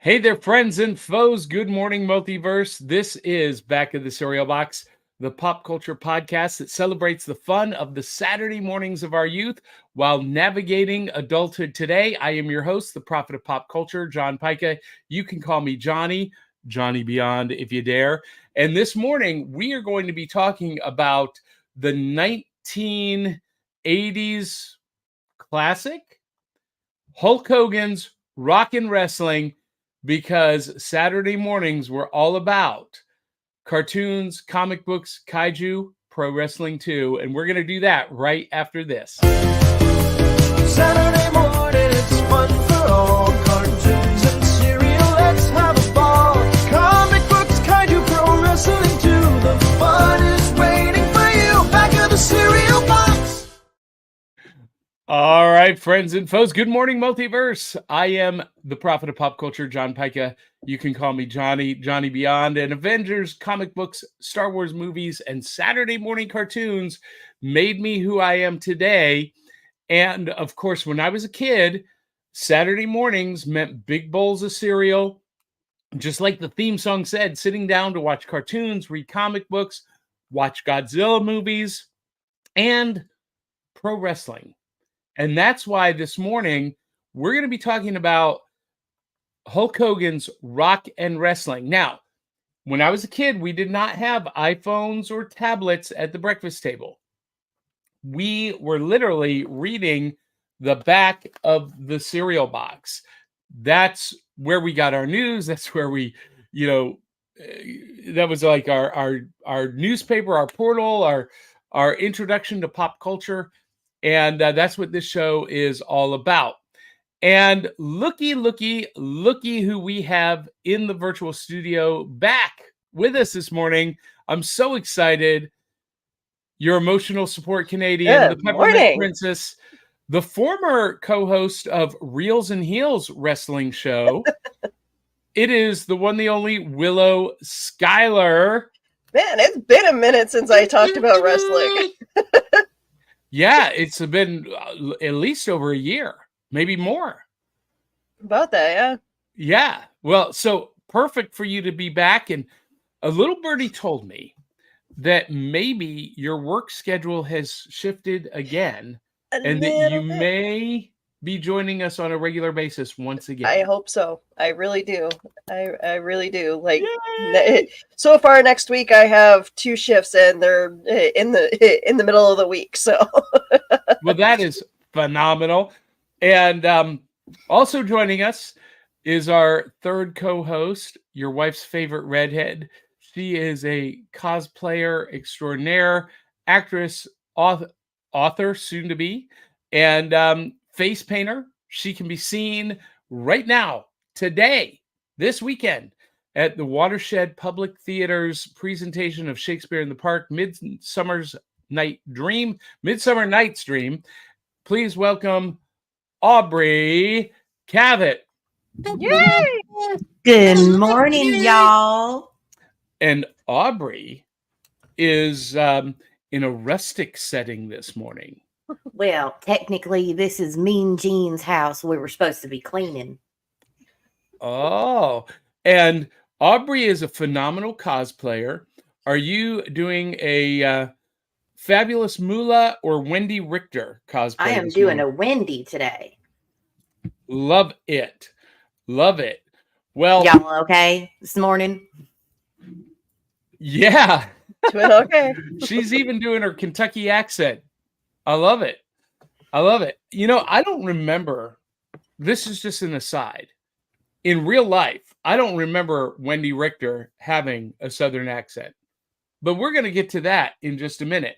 Hey there, friends and foes. Good morning, multiverse. This is Back of the Cereal Box, the pop culture podcast that celebrates the fun of the Saturday mornings of our youth while navigating adulthood today. I am your host, the prophet of pop culture, John Pyka. You can call me Johnny Beyond if you dare. And this morning, we are going to be talking about the 1980s classic, Hulk Hogan's Rockin' Wrestling, because Saturday mornings were all about cartoons, comic books, kaiju, pro wrestling too. And we're going to do that right after this. Saturday morning, it's fun for all. Cartoons and cereal, let's have a ball. Comic books, kaiju, pro wrestling too. The fun is waiting for you. Back of the cereal box. All right, friends and foes. Good morning, multiverse. I am the prophet of pop culture, John Pyka. You can call me Johnny Beyond. And Avengers, comic books, Star Wars movies, and Saturday morning cartoons made me who I am today. And of course, when I was a kid, Saturday mornings meant big bowls of cereal. Just like the theme song said, sitting down to watch cartoons, read comic books, watch Godzilla movies, and pro wrestling. And that's why this morning we're going to be talking about Hulk Hogan's Rock and Wrestling. Now, when I was a kid, we did not have iPhones or tablets at the breakfast table. We were literally reading the back of the cereal box. That's where we got our news. That's where we, that was like our newspaper, our portal, our introduction to pop culture. And that's what this show is all about. And looky who we have in the virtual studio back with us this morning. I'm so excited. Your emotional support Canadian, the Peppermint Princess, the former co-host of Reels and Heels wrestling show. It is the one, the only Willow Schuyler. Man, it's been a minute since I talked about wrestling. Yeah, it's been at least over a year, maybe more. About that, yeah. Yeah. Well, so perfect for you to be back. And a little birdie told me that maybe your work schedule has shifted again and that you may be joining us on a regular basis once again. I hope so. I really do. I really do. Like, so far next week I have 2 shifts and they're in the middle of the week. So, well, that is phenomenal. And also joining us is our third co-host, your wife's favorite redhead. She is a cosplayer extraordinaire, actress, author, soon to be, and face painter. She can be seen right now, today, this weekend, at the Watershed Public Theater's presentation of Shakespeare in the Park, Midsummer Night's Dream. Please welcome Aubrey Cavett. yay! Good morning, y'all. And Aubrey is in a rustic setting this morning. Well, technically, this is Mean Jean's house. We were supposed to be cleaning. Oh, and Aubrey is a phenomenal cosplayer. Are you doing a Fabulous Moolah or Wendy Richter cosplay? I am doing a Wendy today. Love it. Well, y'all okay this morning? Yeah. Doing okay. She's even doing her Kentucky accent. I love it. I don't remember. This is just an aside. In real life, I don't remember Wendy Richter having a Southern accent. But we're going to get to that in just a minute.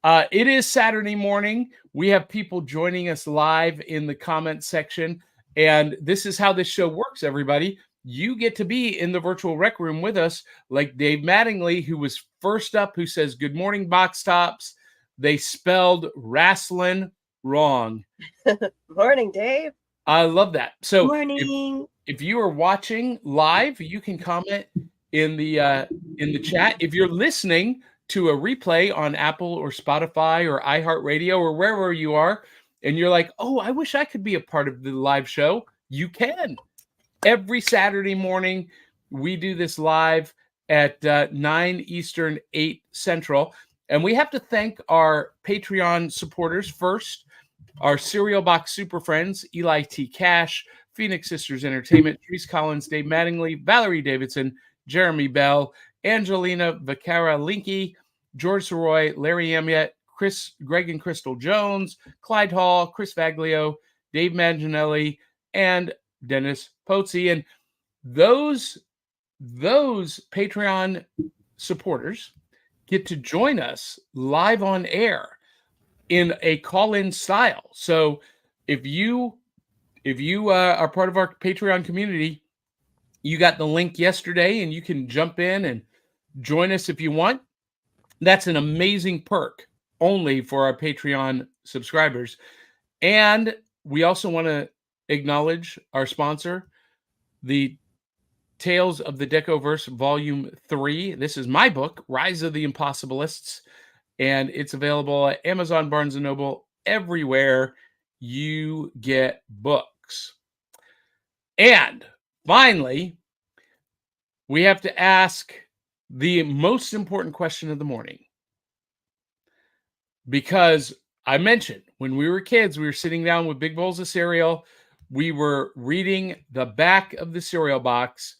It is Saturday morning. We have people joining us live in the comment section. And this is how this show works, everybody. You get to be in the virtual rec room with us, like Dave Mattingly, who was first up, who says, "Good morning, box tops." They spelled wrestling wrong. Morning, Dave. I love that. So Morning. If you are watching live, you can comment in the chat. If you're listening to a replay on Apple or Spotify or iHeartRadio or wherever you are, and you're like, "Oh, I wish I could be a part of the live show," you can. every Saturday morning. We do this live at 9 Eastern, 8 Central. And we have to thank our Patreon supporters first, our Cereal Box Super Friends, Eli T. Cash, Phoenix Sisters Entertainment, Therese Collins, Dave Mattingly, Valerie Davidson, Jeremy Bell, Angelina Vacara Linky, George Soroy, Larry Amiet, Greg and Crystal Jones, Clyde Hall, Chris Vaglio, Dave Manginelli, and Dennis Pozzi. And those Patreon supporters get to join us live on air in a call-in style. So if you are part of our Patreon community, you got the link yesterday and you can jump in and join us if you want. That's an amazing perk only for our Patreon subscribers. And we also want to acknowledge our sponsor, the Tales of the Decoverse Volume 3. This is my book, Rise of the Impossibilists, and it's available at Amazon, Barnes & Noble, everywhere you get books. And finally, we have to ask the most important question of the morning. Because I mentioned when we were kids, we were sitting down with big bowls of cereal. We were reading the back of the cereal box.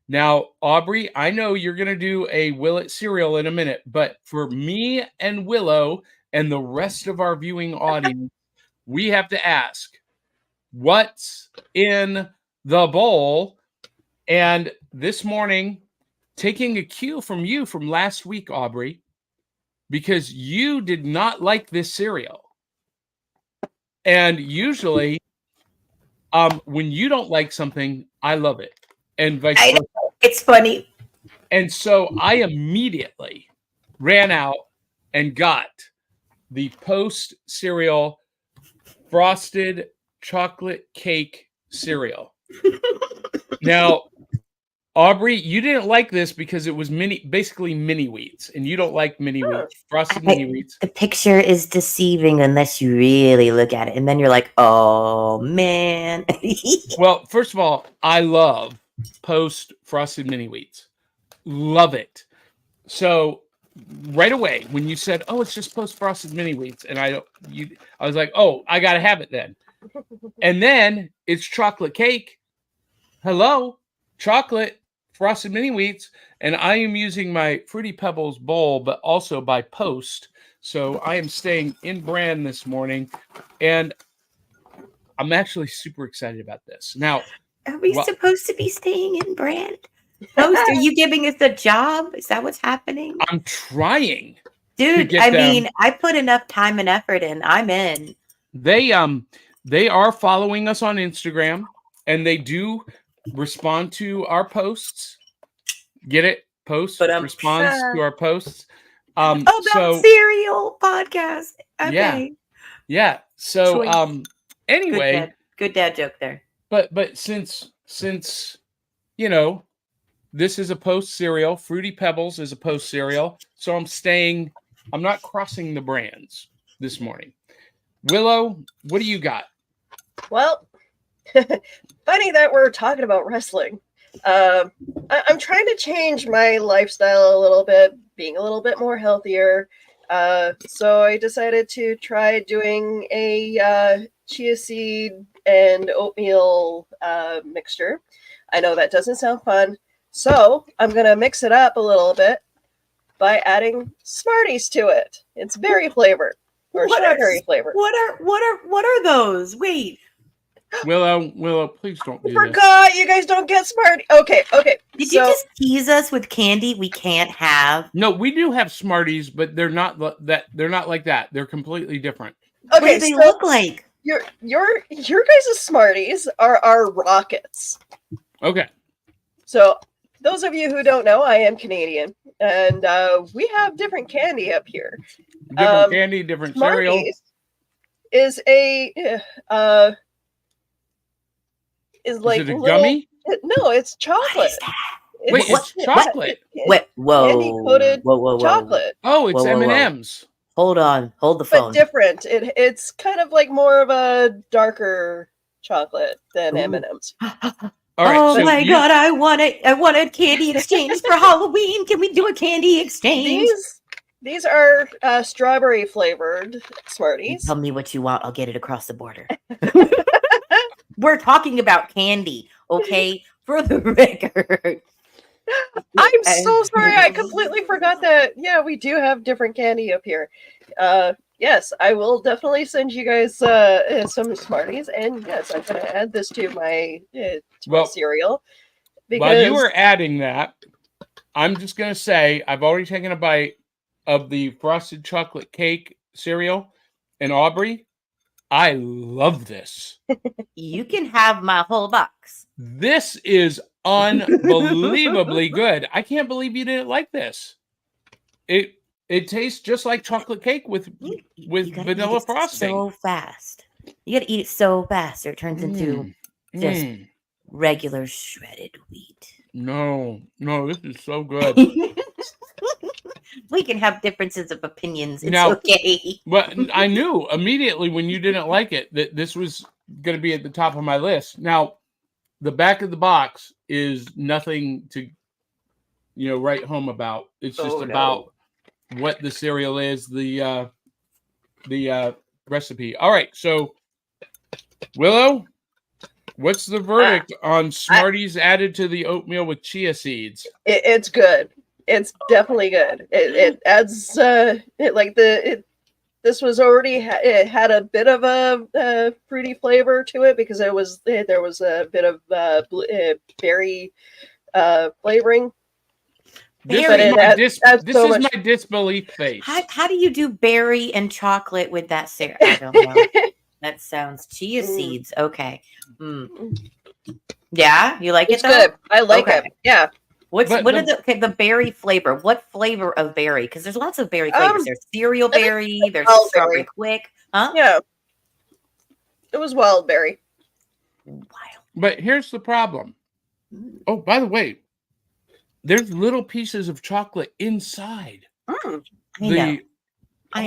Now, Aubrey, I know you're going to do a Will It cereal in a minute, but for me and Willow and the rest of our viewing audience, we have to ask, what's in the bowl? And this morning, taking a cue from you from last week, Aubrey, because you did not like this cereal. And usually, when you don't like something, I love it. And vice versa. It's funny. And so I immediately ran out and got the Post cereal frosted chocolate cake cereal. Now, Aubrey, you didn't like this because it was basically mini wheats, and you don't like mini wheats, frosted mini wheats. The picture is deceiving unless you really look at it, and then you're like, "Oh man." Well, first of all, I love Post frosted mini wheats. Love it. So right away when you said, "Oh, it's just Post frosted mini wheats," and I was like, "Oh, I got to have it then." And then it's chocolate cake. Hello, chocolate frosted mini wheats, and I am using my Fruity Pebbles bowl, but also by Post. So I am staying in brand this morning, and I'm actually super excited about this. Now, are we supposed to be staying in brand? Post, are you giving us a job? Is that what's happening? I'm trying. Dude, I mean, I put enough time and effort in. I'm in. They are following us on Instagram, and they do respond to our posts. Get it? Post responds to our posts. So cereal podcast. Okay. Yeah. So anyway, good dad joke there. But since this is a Post cereal, Fruity Pebbles is a Post cereal, so I'm not crossing the brands this morning. Willow, what do you got? Well, funny that we're talking about wrestling. I'm trying to change my lifestyle a little bit, being a little bit more healthier. So I decided to try doing a chia seed and oatmeal mixture. I know that doesn't sound fun, so I'm gonna mix it up a little bit by adding Smarties to it. It's berry flavored or strawberry flavored. What are those? Wait. Willow, please don't do Forgot you guys don't get Smarties. Okay. Did you just tease us with candy we can't have? No, we do have Smarties, but they're not that. They're not like that. They're completely different. Okay, what do they look like? Your guys' Smarties are our Rockets. Okay. So those of you who don't know, I am Canadian, and we have different candy up here. Different candy, different cereal. Is like is it a gummy? No, it's chocolate. Wait, it's chocolate. Whoa. Candy-coated chocolate. Oh, it's M&M's. Hold on. Hold the phone. But different. It's kind of like more of a darker chocolate than M&M's. All right. Oh so my God, I want a candy exchange for Halloween. Can we do a candy exchange? These are strawberry flavored You Smarties. tell me what you want. I'll get it across the border. We're talking about candy, okay? For the record. I'm so sorry. I completely forgot that. Yeah, we do have different candy up here. Yes, I will definitely send you guys some Smarties, and yes, I'm gonna add this to my cereal. While you were adding that, I'm just gonna say I've already taken a bite of the frosted chocolate cake cereal, and Aubrey, I love this. You can have my whole box. This is unbelievably good. I can't believe you didn't like this. It tastes just like chocolate cake with vanilla frosting. So fast. You gotta eat it so fast, or it turns into just regular shredded wheat. No, this is so good. We can have differences of opinions. It's Now, okay. But I knew immediately when you didn't like it that this was going to be at the top of my list. Now, the back of the box is nothing to, write home about. It's just about what the cereal is, the recipe. All right, so Willow, what's the verdict on Smarties added to the oatmeal with chia seeds? It's good. It's definitely good. It adds this was already it had a bit of a fruity flavor to it because there was a bit of berry flavoring. This is my disbelief face. How do you do berry and chocolate with that cereal? I don't know. That sounds chia seeds. Okay. Yeah, you like It's it though? good. I like it. Yeah. What are the berry flavor? What flavor of berry? Because there's lots of berry flavors. There's cereal berry. There's strawberry quick. Huh? Yeah. It was wild berry. Wild. But here's the problem. Oh, by the way, there's little pieces of chocolate inside. I know.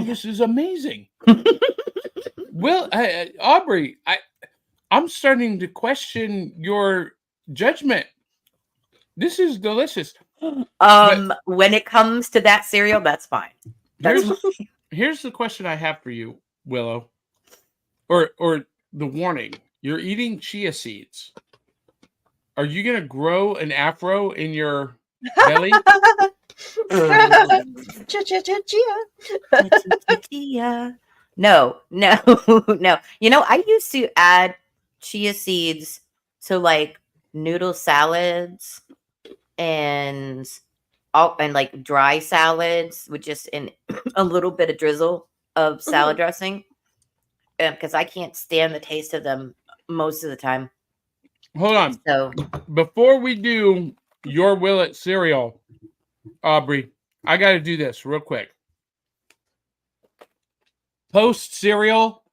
This is amazing. Well, Aubrey, I'm starting to question your judgment. This is delicious. When it comes to that cereal, that's fine. Here's the question I have for you, Willow, or the warning. You're eating chia seeds. Are you gonna grow an afro in your belly? No. I used to add chia seeds to like noodle salads and like dry salads with just a little bit of drizzle of salad dressing, because I can't stand the taste of them most of the time. Hold on. So before we do your Willet cereal, Aubrey, I got to do this real quick. Post cereal,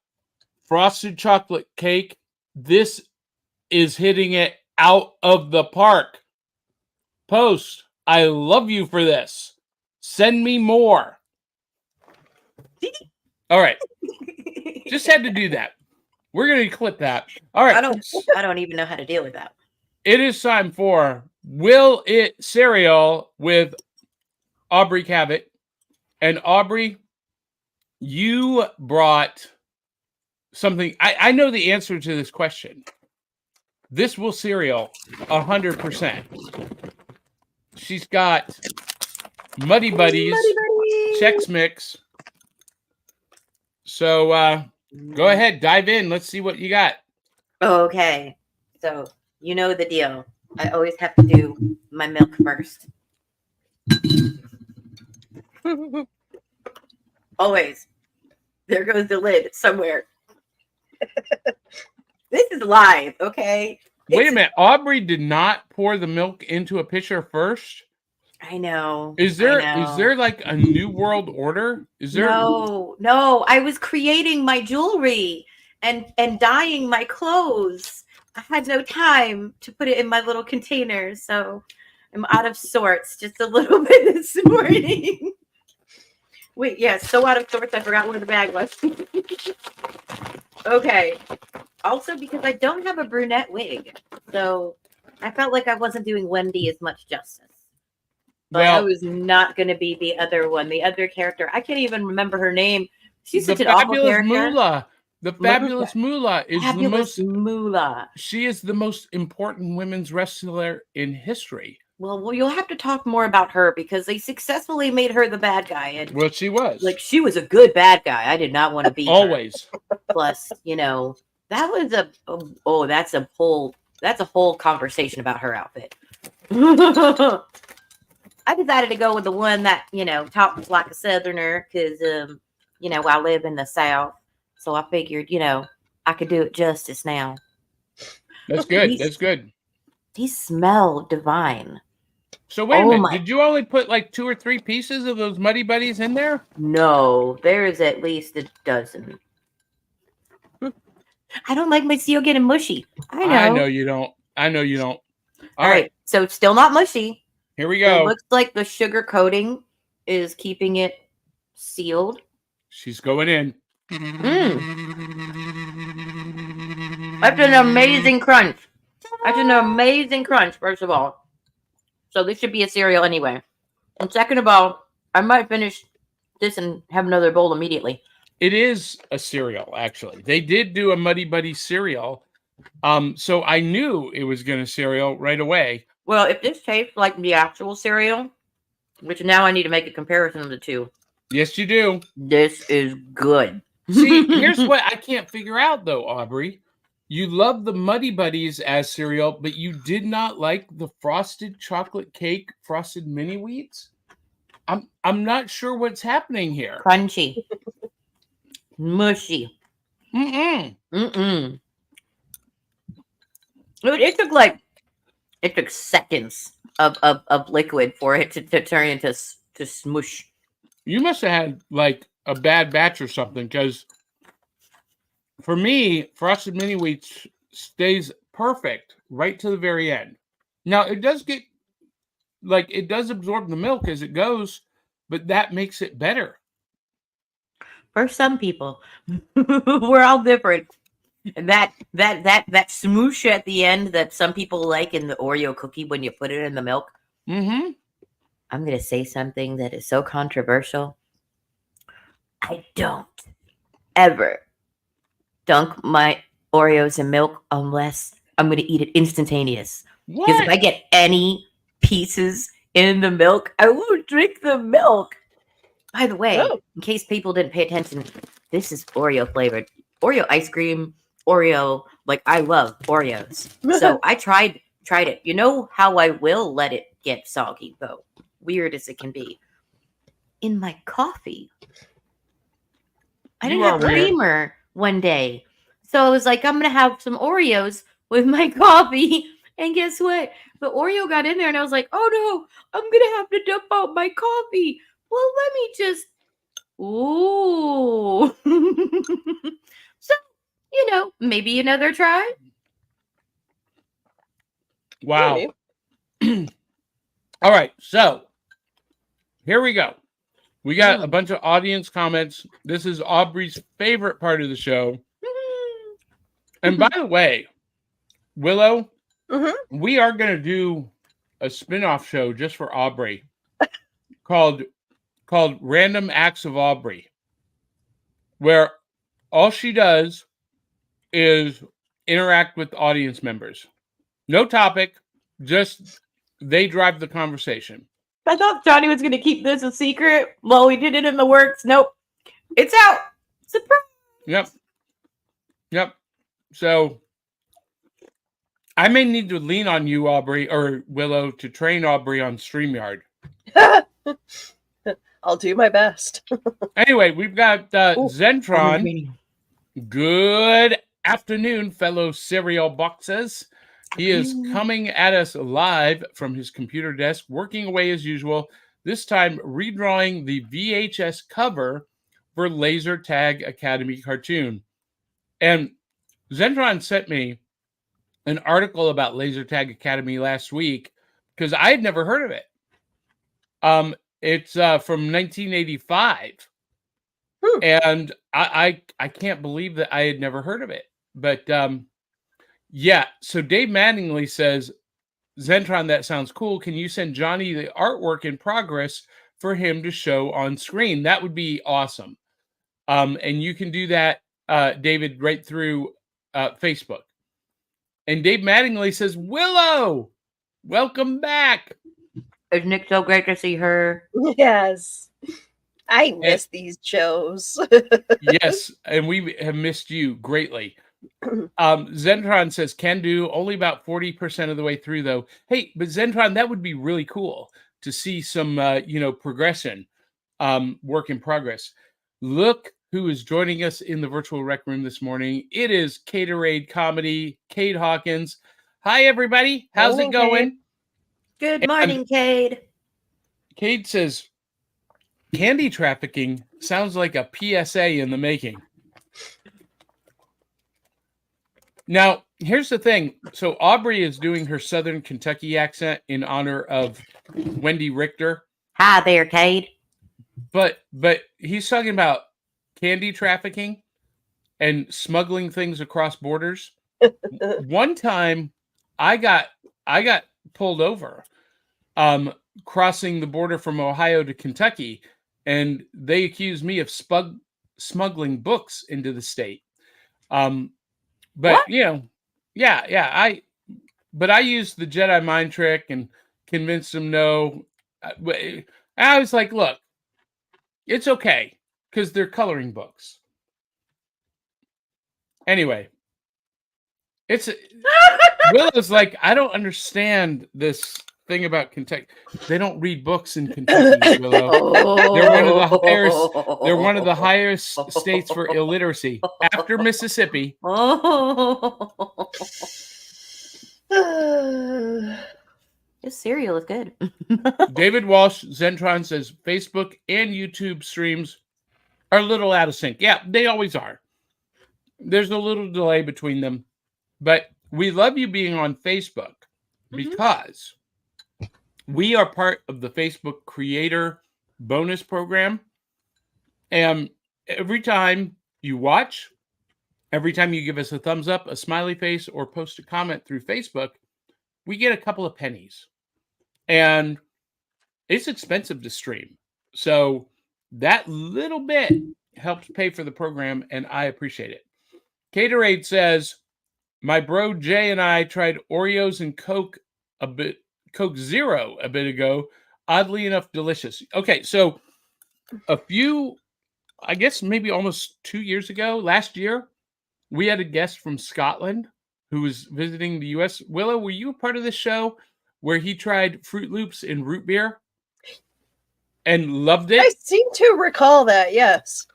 frosted chocolate cake. This is hitting it out of the park. Post, I love you for this. Send me more. All right. Just had to do that. We're going to clip that. All right. I don't even know how to deal with that. It is time for Will It Cereal with Aubrey Cavett. And Aubrey, you brought something. I know the answer to this question. This will cereal 100%. She's got Muddy Buddies, Chex Mix. So go ahead, dive in. Let's see what you got. Okay. So you know the deal. I always have to do my milk first. Always. There goes the lid somewhere. This is live, okay? Wait a minute. Aubrey did not pour the milk into a pitcher first? I know. Is there like a new world order? Is there No. I was creating my jewelry and dyeing my clothes. I had no time to put it in my little container, so I'm out of sorts just a little bit this morning. Wait, yeah, so out of sorts I forgot where the bag was. Okay. Also because I don't have a brunette wig. So I felt like I wasn't doing Wendy as much justice. But I Well, was not going to be the other one, the other character. I can't even remember her name. She's the such an awful fabulous character. Moolah. The fabulous Moolah is the Fabulous most. Moolah. She is the most important women's wrestler in history. Well, you'll have to talk more about her because they successfully made her the bad guy, and Well, she was like she was a good bad guy. I did not want to be always. Plus, that was that's a whole conversation about her outfit. I decided to go with the one that talks like a Southerner because I live in the South, so I figured I could do it justice now. That's good. That's good. These smell divine. So wait a minute. Did you only put like 2 or 3 pieces of those Muddy Buddies in there? No, there is at least a dozen. I don't like my seal getting mushy. I know you don't. All right. So it's still not mushy. Here we go. It looks like the sugar coating is keeping it sealed. She's going in. That's an amazing crunch. First of all. So this should be a cereal anyway. And second of all, I might finish this and have another bowl immediately. It is a cereal, actually. They did do a Muddy Buddy cereal. So I knew it was going to cereal right away. Well, if this tastes like the actual cereal, which now I need to make a comparison of the two. Yes, you do. This is good. See, here's what I can't figure out, though, Aubrey. You love the Muddy Buddies as cereal, but you did not like the frosted chocolate cake, frosted mini wheats. I'm not sure what's happening here. Crunchy. Mushy. Mm-mm. It took seconds of liquid for it to turn into smush. You must have had like a bad batch or something, because for me, frosted mini wheats stays perfect right to the very end. Now it does absorb the milk as it goes, but that makes it better. For some people, we're all different. And that smoosh at the end that some people like in the Oreo cookie when you put it in the milk. Mm-hmm. I'm going to say something that is so controversial. I don't ever dunk my Oreos in milk unless I'm going to eat it instantaneous. What? Because if I get any pieces in the milk, I won't drink the milk. By the way, in case people didn't pay attention, this is Oreo flavored. Oreo ice cream, Oreo, like I love Oreos. So I tried it. You know how I will let it get soggy, though, weird as it can be. In my coffee. I didn't have creamer one day. So I was like, I'm going to have some Oreos with my coffee. And guess what? The Oreo got in there and I was like, oh no, I'm going to have to dump out my coffee. Well, let me just, ooh. So, maybe another try. Wow. All right. So here we go. We got a bunch of audience comments. This is Aubrey's favorite part of the show. And by the way, Willow, we are going to do a spin-off show just for Aubrey called Random Acts of Aubrey, where all she does is interact with audience members. No topic, just they drive the conversation. I thought Johnny was going to keep this a secret. Well, we did it in the works. Nope. It's out. Surprise. Yep. So I may need to lean on you, Aubrey, or Willow, to train Aubrey on StreamYard. I'll do my best. Anyway, we've got Zentron. Good afternoon, fellow cereal boxes. He is coming at us live from his computer desk, working away as usual, this time redrawing the VHS cover for Laser Tag Academy cartoon. And Zentron sent me an article about Laser Tag Academy last week because I had never heard of it. It's from 1985. And I can't believe that I had never heard of it. But yeah, so Dave Mattingly says Zentron, that sounds cool. Can you send Johnny the artwork in progress for him to show on screen? That would be awesome. And you can do that, David, right through Facebook. And Dave Mattingly says, Willow, welcome back. Isn't it so great to see her? Yes. I miss these shows. Yes, and we have missed you greatly. Zentron says, can do, only about 40% of the way through, though. Hey, but Zentron, that would be really cool to see some, progression, work in progress. Look who is joining us in the virtual rec room this morning. It is Caterade Comedy, Cade Hawkins. Hi, everybody. How's it going? Good morning, Cade. Cade says, candy trafficking sounds like a PSA in the making. Now, here's the thing. So Aubrey is doing her Southern Kentucky accent in honor of Wendy Richter. Hi there, Cade. But he's talking about candy trafficking and smuggling things across borders. One time I got pulled over crossing the border from Ohio to Kentucky, and they accused me of smuggling books into the state. But What? I used the Jedi mind trick and convinced them no. I was like, look, it's okay because they're coloring books. Anyway, Willow's like, I don't understand this thing about Kentucky. They don't read books in Kentucky, Willow. They're one of the highest states for illiteracy after Mississippi. This cereal is good. David Walsh, Zentron says Facebook and YouTube streams are a little out of sync. Yeah, they always are. There's a little delay between them. But we love you being on Facebook because we are part of the Facebook Creator Bonus Program. And every time you watch, every time you give us a thumbs up, a smiley face, or post a comment through Facebook, we get a couple of pennies. And it's expensive to stream. So that little bit helps pay for the program, and I appreciate it. Caterade says, my bro Jay and I tried Oreos and Coke Zero a bit ago. Oddly enough, delicious. Okay, so a few, I guess maybe almost 2 years ago, last year, we had a guest from Scotland who was visiting the U.S. Willow, were you a part of this show where he tried Fruit Loops in root beer and loved it? I seem to recall that, yes.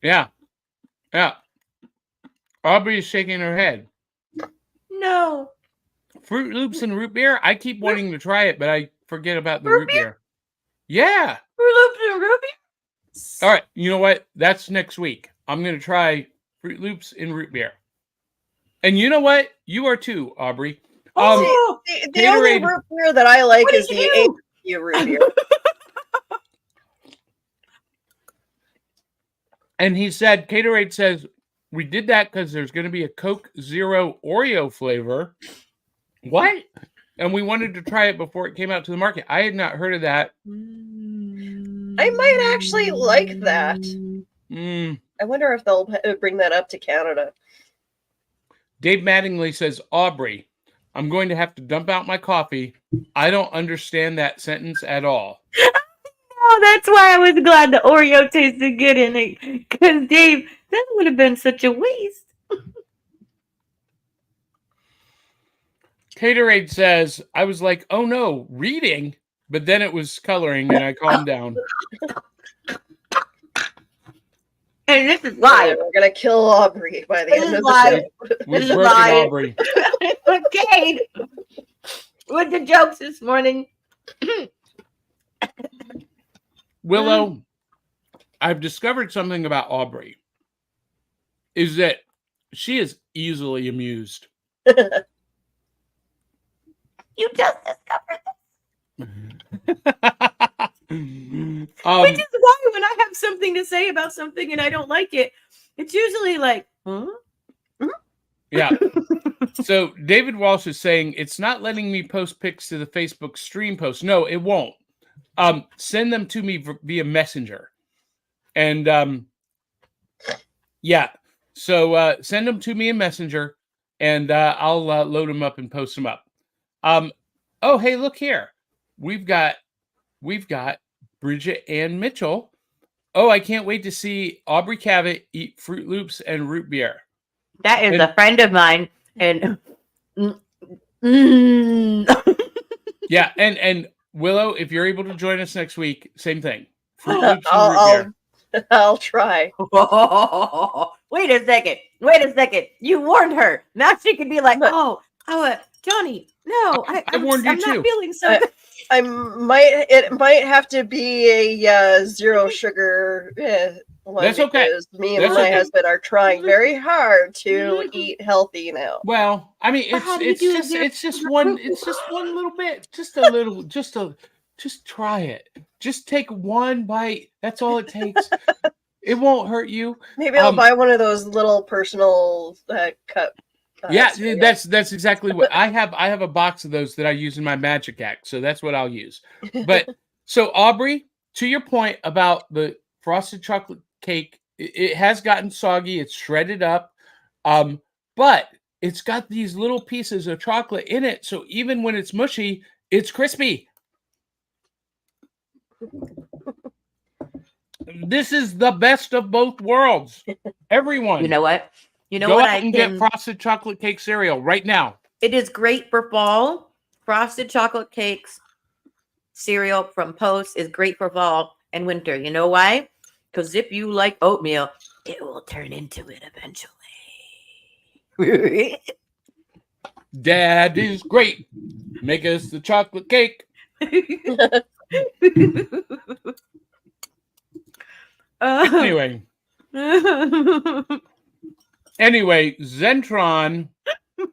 Yeah. Aubrey is shaking her head. No. Fruit Loops and root beer? I keep wanting to try it, but I forget about the root beer. Yeah. Fruit Loops and root beer? All right. You know what? That's next week. I'm going to try Fruit Loops and root beer. And you know what? You are too, Aubrey. The only root beer that I like is the AQ root beer. And he said, Caterade says, we did that because there's going to be a Coke Zero Oreo flavor. What? And we wanted to try it before it came out to the market. I had not heard of that. I might actually like that. I wonder if they'll bring that up to Canada. Dave Mattingly says, Aubrey, I'm going to have to dump out my coffee. I don't understand that sentence at all. Oh, that's why I was glad the Oreo tasted good in it. Because, Dave, that would have been such a waste. Caterade says, I was like, oh no, reading? But then it was coloring and I calmed down. And this is live. We're going to kill Aubrey by the end of the show. We've broken Aubrey. Okay. With the jokes this morning. Willow, I've discovered something about Aubrey. Is that she is easily amused. You just discovered this. Which is why when I have something to say about something and I don't like it, it's usually like, huh? Yeah. So David Walsh is saying it's not letting me post pics to the Facebook stream post. No, it won't. Send them to me via Messenger. And yeah, so send them to me in Messenger, and I'll load them up and post them up. Oh, hey, look here. We've got Bridget Ann Mitchell. Oh, I can't wait to see Aubrey Cavett eat Fruit Loops and root beer. That is And- a friend of mine, and Yeah, and Willow, if you're able to join us next week, same thing. Fruit Loops and root beer. I'll try. Wait a second. You warned her. Now she could be like, But- Johnny, no, I warned you I'm too. not feeling so good. It might have to be a zero sugar one. That's okay. Because me and That's my okay. husband are trying very hard to eat healthy now. Well, I mean, But how do you do a it's just zero one fruit little bit, just a little, just try it. Just take one bite. That's all it takes. It won't hurt you. Maybe I'll buy one of those little personal cup. Yeah, cereal. that's exactly what I have. I have a box of those that I use in my magic act, so that's what I'll use. But so Aubrey, to your point about the frosted chocolate cake, it has gotten soggy. It's shredded up, but it's got these little pieces of chocolate in it, so even when it's mushy, it's crispy. This is the best of both worlds. Everyone, You know what? go out and get frosted chocolate cake cereal right now. It is great for fall. Frosted chocolate cakes cereal from Post is great for fall and winter. You know why? Because if you like oatmeal, it will turn into it eventually. Dad is great. Make us the chocolate cake. Anyway, Zentron.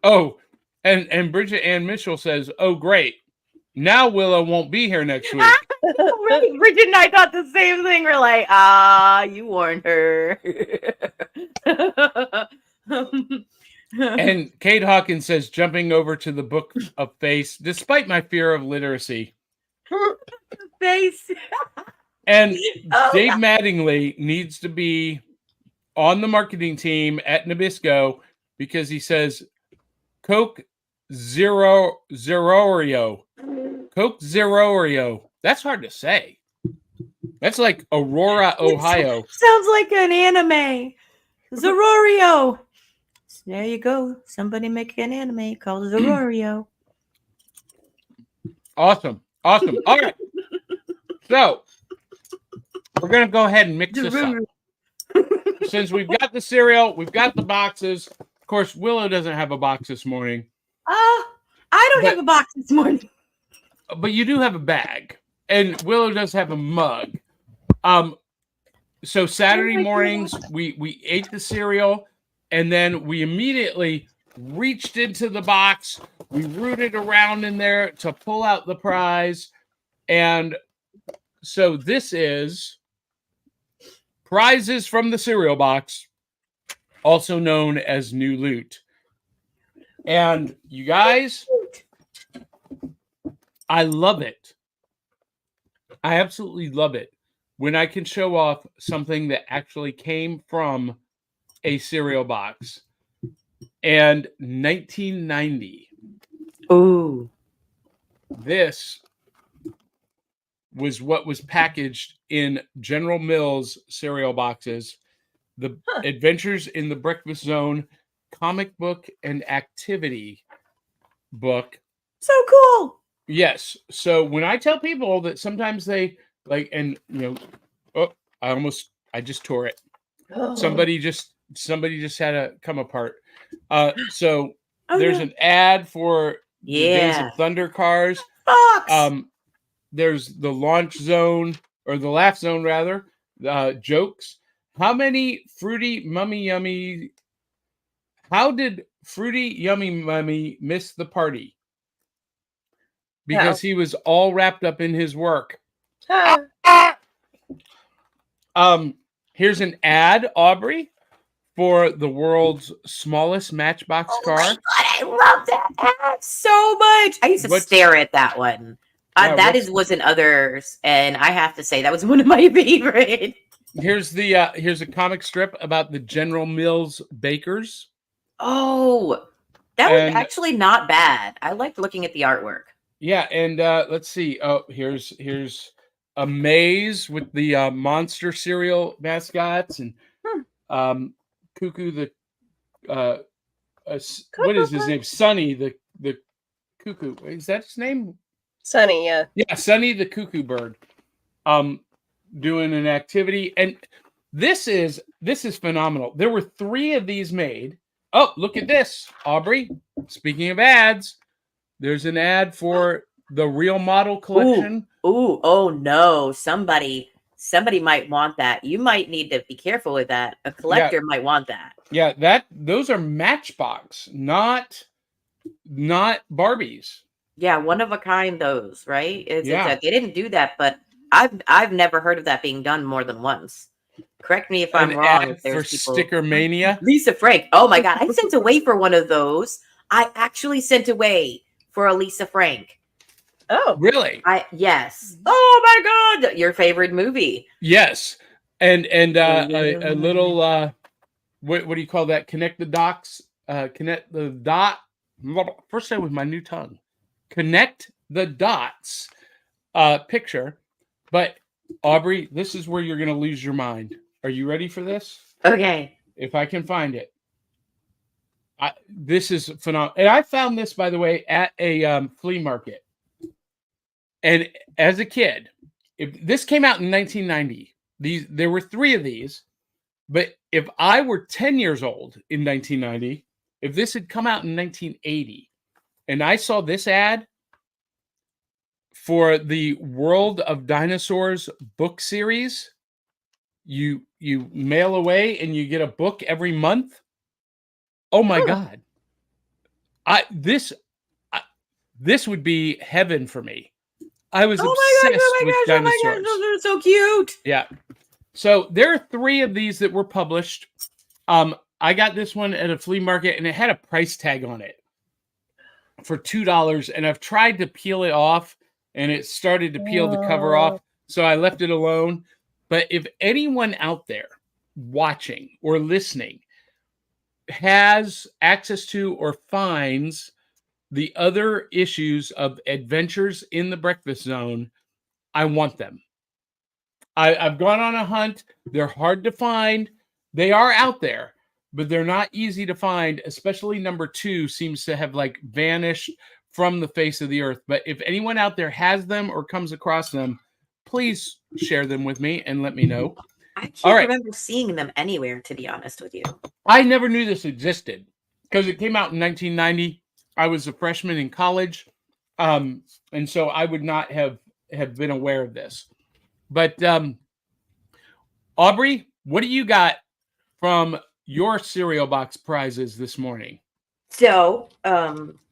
Oh, and Bridget Ann Mitchell says, "Oh, great. Now Willow won't be here next week." Right. Bridget and I thought the same thing. We're like, you warned her. And Kate Hawkins says, "Jumping over to the book of face, despite my fear of literacy." Face. And Oh, Dave God. Mattingly needs to be on the marketing team at Nabisco because he says Coke Zerorio. Coke Zerorio. That's hard to say. That's like Aurora, Ohio. Sounds like an anime. Zororio. There you go. Somebody make an anime called Zororio. Awesome. All right. So we're going to go ahead and mix this up. Since we've got the cereal, we've got the boxes. Of course, Willow doesn't have a box this morning. I don't have a box this morning. But you do have a bag. And Willow does have a mug. So Saturday mornings, we ate the cereal, and then we immediately reached into the box. We rooted around in there to pull out the prize. And so this is prizes from the cereal box, also known as new loot. And you guys, I love it. I absolutely love it when I can show off something that actually came from a cereal box. And 1990. Ooh. This was what was packaged in General Mills cereal boxes. The Adventures in the Breakfast Zone comic book and activity book. So cool. Yes. So when I tell people that sometimes they like, and you know, I just tore it. Oh. Somebody just had to come apart. So there's no. an ad for the Days of Thunder cars. Fox. There's the launch zone, or the laugh zone rather, jokes. How did Fruity Yummy Mummy miss the party? Because he was all wrapped up in his work. Here's an ad, Aubrey, for the world's smallest Matchbox car. God, I love that ad so much. I used to What's- stare at that one. Yeah, Was in others, and I have to say that was one of my favorite. Here's a comic strip about the General Mills bakers. Oh, that was And- actually not bad. I liked looking at the artwork. Yeah, and let's see. Oh, here's a maze with the monster cereal mascots and Cuckoo the what is his name? Sonny the cuckoo. Is that his name? Sunny, yeah. Yeah, Sonny the cuckoo bird. Doing an activity, and this is phenomenal. There were 3 of these made. Oh, look at this, Aubrey. Speaking of ads, there's an ad for the Real Model collection. Ooh, oh no. Somebody might want that. You might need to be careful with that. A collector might want that. Yeah, those are Matchbox, not Barbies. Yeah, one of a kind those, right? Yeah. They didn't do that, but I've never heard of that being done more than once. Correct me if I'm An wrong. ad If for there's people... Sticker Mania. Lisa Frank. Oh my God. I sent away for one of those. I actually sent away for a Lisa Frank. Oh, Really? Yes. Oh my God. Your favorite movie. Yes. And a little what do you call that? Connect the dots. Connect the dot. First time with my new tongue. Connect the dots picture. But Aubrey, this is where you're gonna lose your mind. Are you ready for this? Okay. If I can find it. This is phenomenal. And I found this, by the way, at a flea market. And as a kid, if this came out in 1990, there were 3 of these. But if I were 10 years old in 1990, if this had come out in 1980, and I saw this ad for the World of Dinosaurs book series, you mail away and you get a book every month. Oh my God. This would be heaven for me. I was obsessed with dinosaurs. Oh my gosh, those are so cute. Yeah. So there are 3 of these that were published. I got this one at a flea market and it had a price tag on it for $2. And I've tried to peel it off and it started to peel the cover off. So I left it alone. But if anyone out there watching or listening has access to or finds the other issues of Adventures in the Breakfast Zone, I want them. I've gone on a hunt. They're hard to find. They are out there, but they're not easy to find, especially number 2 seems to have like vanished from the face of the earth. But if anyone out there has them or comes across them, please share them with me and let me know. I can't remember seeing them anywhere, to be honest with you. I never knew this existed because it came out in 1990. I was a freshman in college. And so I would not have been aware of this. But Aubrey, what do you got from your cereal box prizes this morning? So,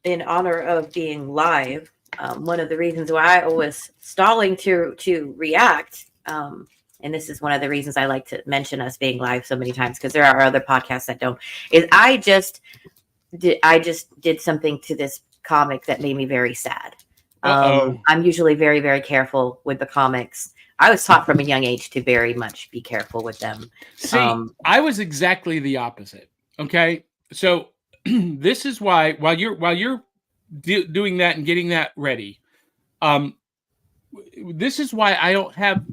in honor of being live, one of the reasons why I was stalling to react, and this is one of the reasons I like to mention us being live so many times because there are other podcasts that don't, is I just did something to this comic that made me very sad. I'm usually very, very careful with the comics. I was taught from a young age to very much be careful with them. See, I was exactly the opposite. Okay, so this is why while you're doing that and getting that ready, this is why I don't have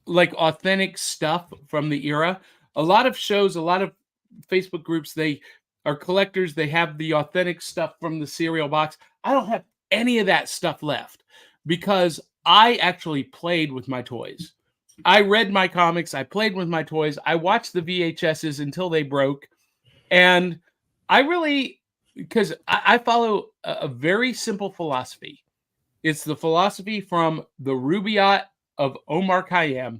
like authentic stuff from the era. A lot of shows, a lot of Facebook groups, they are collectors. They have the authentic stuff from the cereal box. I don't have any of that stuff left because I actually played with my toys. I read my comics. I played with my toys. I watched the VHSs until they broke. And I really, because I follow a very simple philosophy. It's the philosophy from the Rubaiyat of Omar Khayyam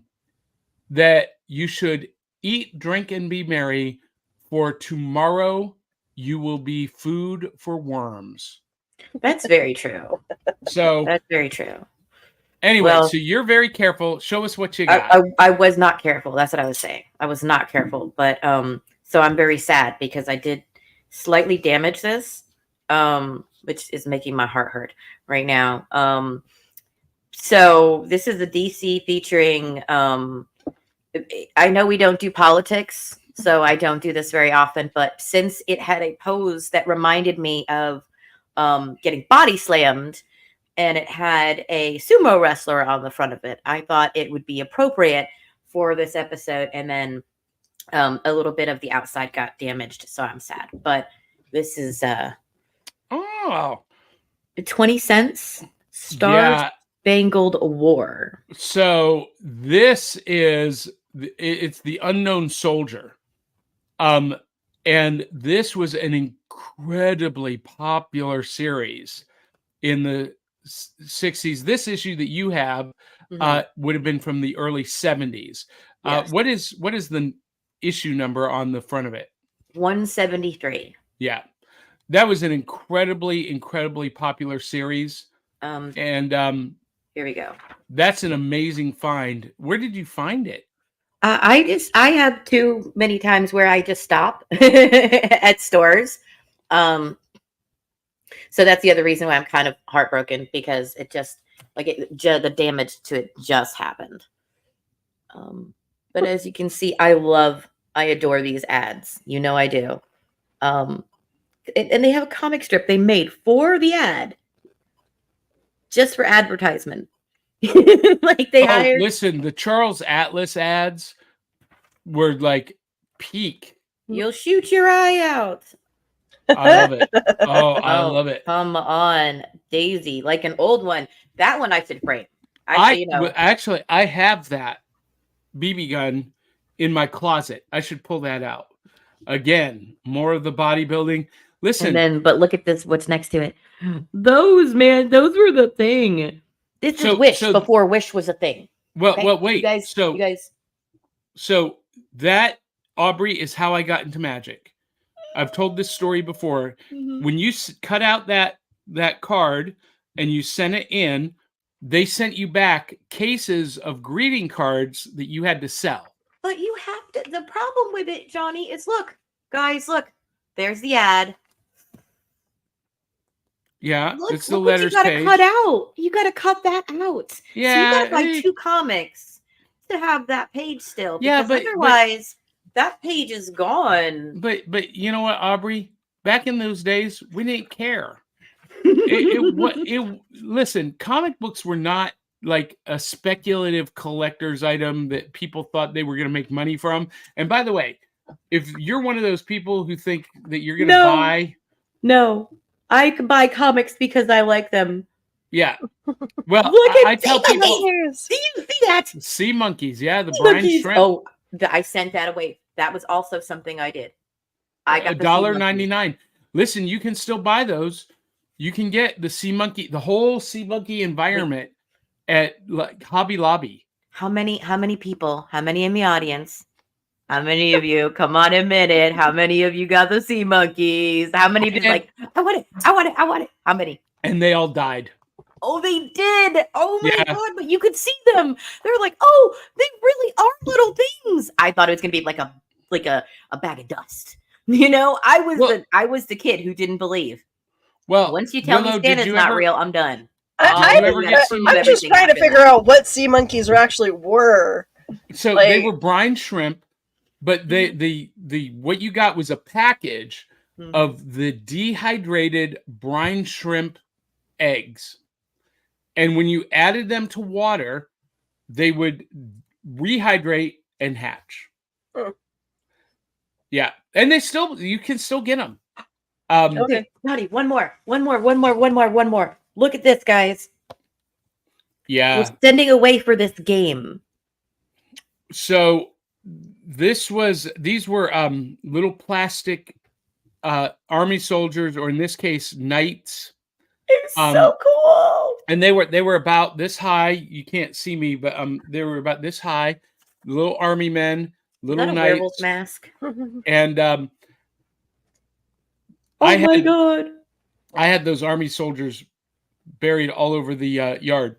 that you should eat, drink, and be merry, for tomorrow you will be food for worms. That's very true. So that's very true. Anyway, so you're very careful. Show us what you got. I was not careful. That's what I was saying. I was not careful. But So I'm very sad because I did slightly damage this, which is making my heart hurt right now. So this is a DC featuring, I know we don't do politics, so I don't do this very often, but since it had a pose that reminded me of getting body slammed, and it had a sumo wrestler on the front of it, I thought it would be appropriate for this episode. And then a little bit of the outside got damaged, so I'm sad. But this is 20 cents Star Spangled War. So this is it's the Unknown Soldier. And this was an incredibly popular series in the 60s. This issue that you have would have been from the early 70s. Yes. What is the issue number on the front of it? 173. Yeah. That was an incredibly popular series. And here we go. That's an amazing find. Where did you find it? I have too many times where I just stop at stores. So that's the other reason why I'm kind of heartbroken, because it just the damage to it just happened. But as you can see, I adore these ads. You know I do. And they have a comic strip they made for the ad, just for advertisement. Like they hired. Listen, the Charles Atlas ads were like peak. You'll shoot your eye out. I love it. I love it. Come on, Daisy, like an old one. That one I should frame. Actually, I have that BB gun in my closet. I should pull that out. Again, more of the bodybuilding. Listen, but look at this. What's next to it? Those were the thing. This is Wish before Wish was a thing. Well, okay? well, wait. You guys. So that, Aubrey, is how I got into magic. I've told this story before. Mm-hmm. When you cut out that card and you sent it in, they sent you back cases of greeting cards that you had to sell. But you have to. The problem with it, Johnny, is look, guys, look. There's the ad. Yeah, look, it's the letters you gotta page. cut out. You gotta cut that out. Yeah, so you gotta buy 2 comics to have that page still. Yeah, but otherwise, that page is gone. But you know what, Aubrey? Back in those days, we didn't care. Listen, comic books were not like a speculative collector's item that people thought they were going to make money from. And by the way, if you're one of those people who think that you're going to buy... No, I can buy comics because I like them. Yeah. Well, I tell people... Do you see that? Sea monkeys, yeah, the brine shrimp. Oh, I sent that away. That was also something I did. I got $1.99. Listen, you can still buy those. You can get the sea monkey, the whole sea monkey environment at like Hobby Lobby. How many people? How many in the audience? How many of you? Come on, admit it. How many of you got the sea monkeys? How many of you like, I want it. How many? And they all died. Oh, they did. Oh my God, but you could see them. They're like, oh, they really are little things. I thought it was gonna be like a bag of dust. You know, I was the kid who didn't believe. Well, once you tell me Santa's not real, I'm done. I'm just trying to figure out what sea monkeys actually were. So they were brine shrimp, but the what you got was a package of the dehydrated brine shrimp eggs. And when you added them to water, they would rehydrate and hatch. Yeah. And you can still get them. Okay, Naughty, one more. Look at this, guys. Yeah. We're sending away for this game. So these were little plastic army soldiers, or in this case, knights. It's so cool. And they were about this high. You can't see me, but they were about this high. Little army men, little knights. Werewolf mask. And oh my God. I had those army soldiers buried all over the yard.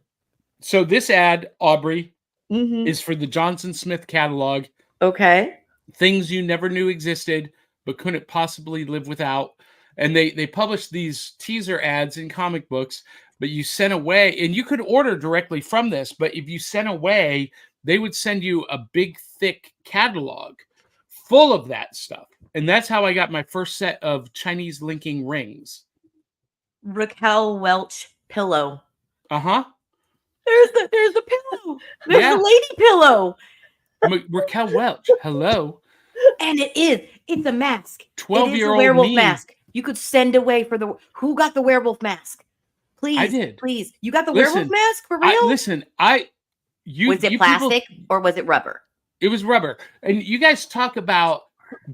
So this ad, Aubrey, is for the Johnson Smith catalog. Okay. things you never knew existed but couldn't possibly live without. And they published these teaser ads in comic books, but you sent away, and you could order directly from this, but if you sent away, they would send you a big, thick catalog full of that stuff. And that's how I got my first set of Chinese linking rings. Raquel Welch pillow. Uh-huh. There's the pillow. There's Yeah. the lady pillow. Raquel Welch. Hello. And it's a mask. 12-year-old werewolf me. mask. You could send away for who got the werewolf mask? Please. I did. Please. You got the Listen, werewolf mask for real? Was it you plastic or was it rubber? It was rubber. And you guys talk about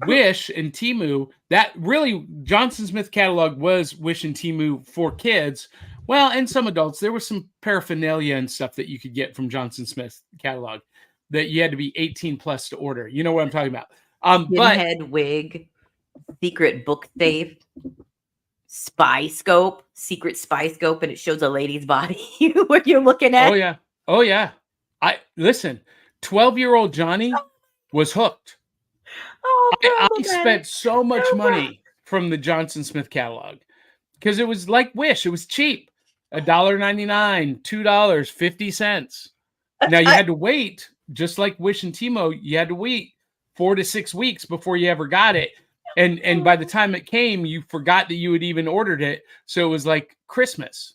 Wish and Temu. That really, Johnson Smith catalog was Wish and Temu for kids. Well, and some adults. There was some paraphernalia and stuff that you could get from Johnson Smith catalog that you had to be 18 plus to order. You know what I'm talking about. Head wig, secret book safe, spy scope, secret spy scope, and it shows a lady's body what you're looking at. Oh yeah. Listen, 12-year-old Johnny was hooked. Oh, I spent so much money from the Johnson Smith catalog because it was like Wish. It was cheap. $1.99, $2, 50 cents. Now you had to wait, just like Wish and Timo, you had to wait 4 to 6 weeks before you ever got it. And by the time it came, you forgot that you had even ordered it. So it was like Christmas.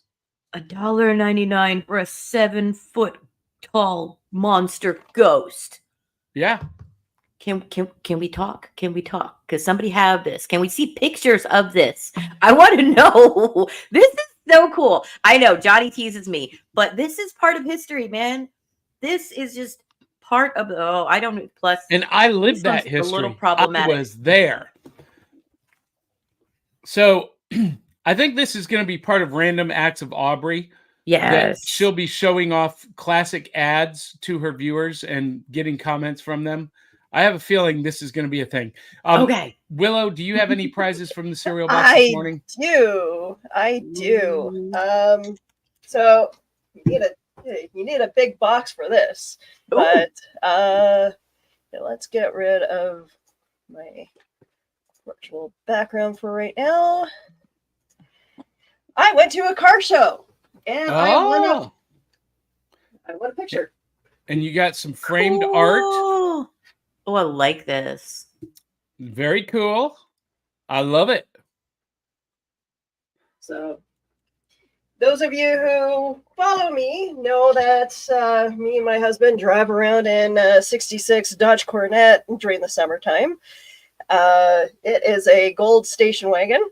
$1.99 for a 7-foot tall monster ghost. Yeah. Can we talk? Can we talk? Because somebody have this. Can we see pictures of this? I want to know. This is so cool. I know Johnny teases me, but this is part of history, man. This is just part of I don't know. Plus, and I lived that history. A little problematic. I was there. So I think this is going to be part of Random Acts of Aubrey. Yes. She'll be showing off classic ads to her viewers and getting comments from them. I have a feeling this is going to be a thing. Okay. Willow, do you have any prizes from the cereal box this morning? I do. So you need a big box for this. Ooh. But let's get rid of my virtual background for right now. I went to a car show and I won a picture. And you got some framed art. Oh, I like this. Very cool. I love it. So those of you who follow me know that me and my husband drive around in a 66 Dodge Coronet during the summertime. It is a gold station wagon.